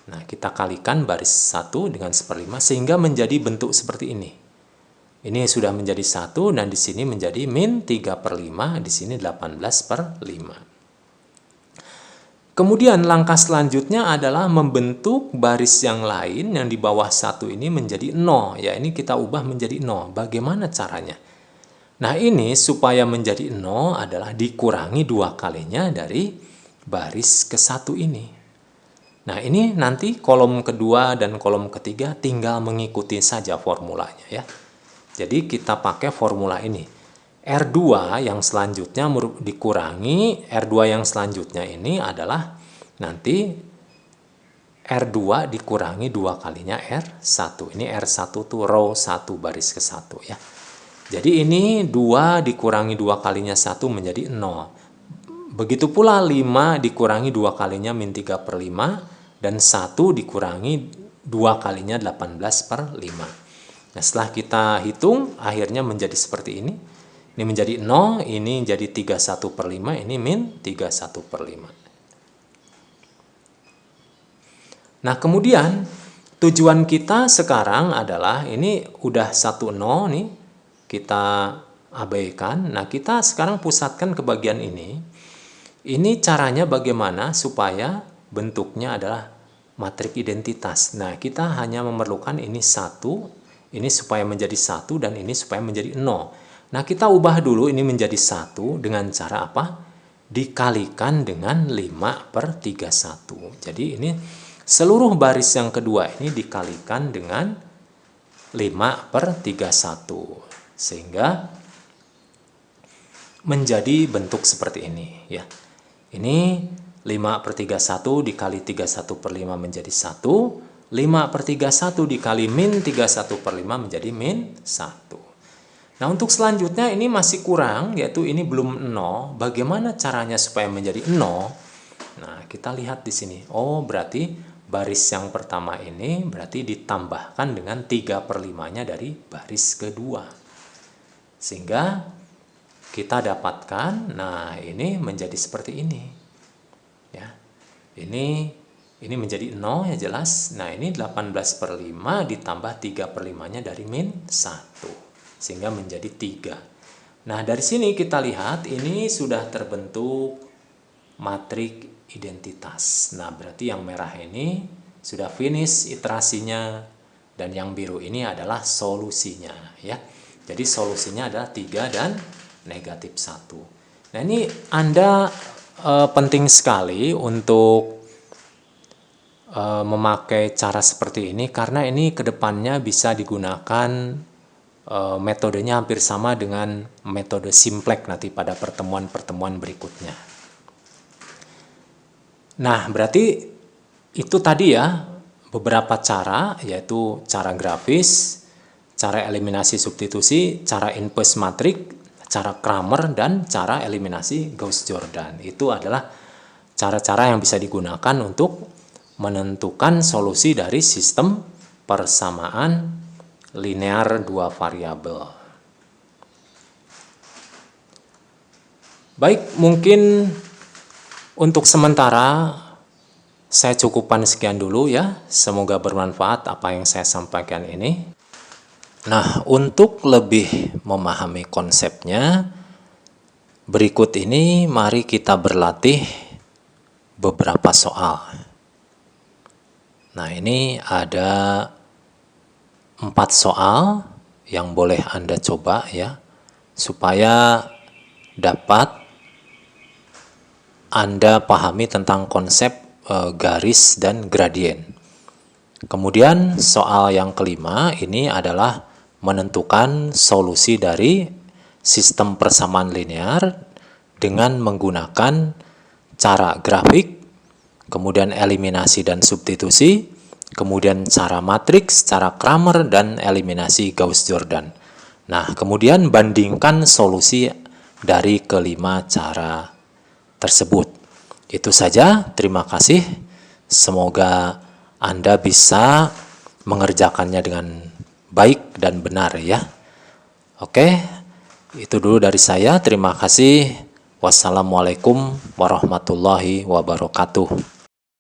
Nah, kita kalikan baris 1 dengan 1/5 sehingga menjadi bentuk seperti ini. Ini sudah menjadi 1 dan di sini menjadi min 3/5, di sini 18/5. Kemudian langkah selanjutnya adalah membentuk baris yang lain yang di bawah 1 ini menjadi 0. Ya, ini kita ubah menjadi 0. Bagaimana caranya? Nah, ini supaya menjadi 0 adalah dikurangi 2 kalinya dari baris ke-1 ini. Nah, ini nanti kolom kedua dan kolom ketiga tinggal mengikuti saja formulanya ya. Jadi kita pakai formula ini. R2 yang selanjutnya dikurangi R2 yang selanjutnya ini adalah nanti R2 dikurangi 2 kalinya R1. Ini R1 tuh row 1 baris ke-1 ya. Jadi ini 2 dikurangi 2 kalinya 1 menjadi 0. Begitu pula 5 dikurangi 2 kalinya min 3/5 dan 1 dikurangi 2 kalinya 18/5. Nah, setelah kita hitung, akhirnya menjadi seperti ini. Ini menjadi 0, ini jadi 31/5, ini min 31/5. Nah, kemudian tujuan kita sekarang adalah, ini udah 1, 0 nih, kita abaikan. Nah, kita sekarang pusatkan ke bagian ini. Ini caranya bagaimana supaya bentuknya adalah matrik identitas. Nah, kita hanya memerlukan ini 1, ini supaya menjadi 1 dan ini supaya menjadi 0. Nah, kita ubah dulu ini menjadi 1 dengan cara apa? Dikalikan dengan 5/31. Jadi ini seluruh baris yang kedua ini dikalikan dengan 5/31. Sehingga menjadi bentuk seperti ini ya. Ini 5/31 dikali 31/5 menjadi 1. 5/31 dikali min 31/5 menjadi min 1. Nah, untuk selanjutnya ini masih kurang, yaitu ini belum 0. Bagaimana caranya supaya menjadi 0? Nah, kita lihat di sini. Oh, berarti baris yang pertama ini berarti ditambahkan dengan 3/5-nya dari baris kedua. Sehingga kita dapatkan, nah ini menjadi seperti ini. Ya. Ini menjadi 0 ya jelas. Nah, ini 18/5 ditambah 3/5-nya dari min 1. Sehingga menjadi 3. Nah, dari sini kita lihat ini sudah terbentuk matrik identitas. Nah, berarti yang merah ini sudah finish iterasinya. dan yang biru ini adalah solusinya ya. Jadi solusinya adalah 3 dan negatif 1. Nah ini Anda penting sekali untuk memakai cara seperti ini, karena ini kedepannya bisa digunakan metodenya hampir sama dengan metode simplex nanti pada pertemuan-pertemuan berikutnya. Nah berarti itu tadi ya beberapa cara, yaitu cara grafis, cara eliminasi substitusi, cara inverse matrix, cara Cramer, dan cara eliminasi Gauss-Jordan. Itu adalah cara-cara yang bisa digunakan untuk menentukan solusi dari sistem persamaan linear dua variabel. Baik, mungkin untuk sementara saya cukupkan sekian dulu ya. Semoga bermanfaat apa yang saya sampaikan ini. Nah, untuk lebih memahami konsepnya, berikut ini mari kita berlatih beberapa soal. Nah, ini ada 4 soal yang boleh Anda coba ya, supaya dapat Anda pahami tentang konsep garis dan gradien. Kemudian soal yang kelima ini adalah menentukan solusi dari sistem persamaan linear dengan menggunakan cara grafik, kemudian eliminasi dan substitusi, kemudian cara matriks, cara Cramer, dan eliminasi Gauss-Jordan. Nah, kemudian bandingkan solusi dari kelima cara tersebut. Itu saja, terima kasih. Semoga Anda bisa mengerjakannya dengan baik dan benar ya. Oke, itu dulu dari saya. Terima kasih. Wassalamualaikum warahmatullahi wabarakatuh.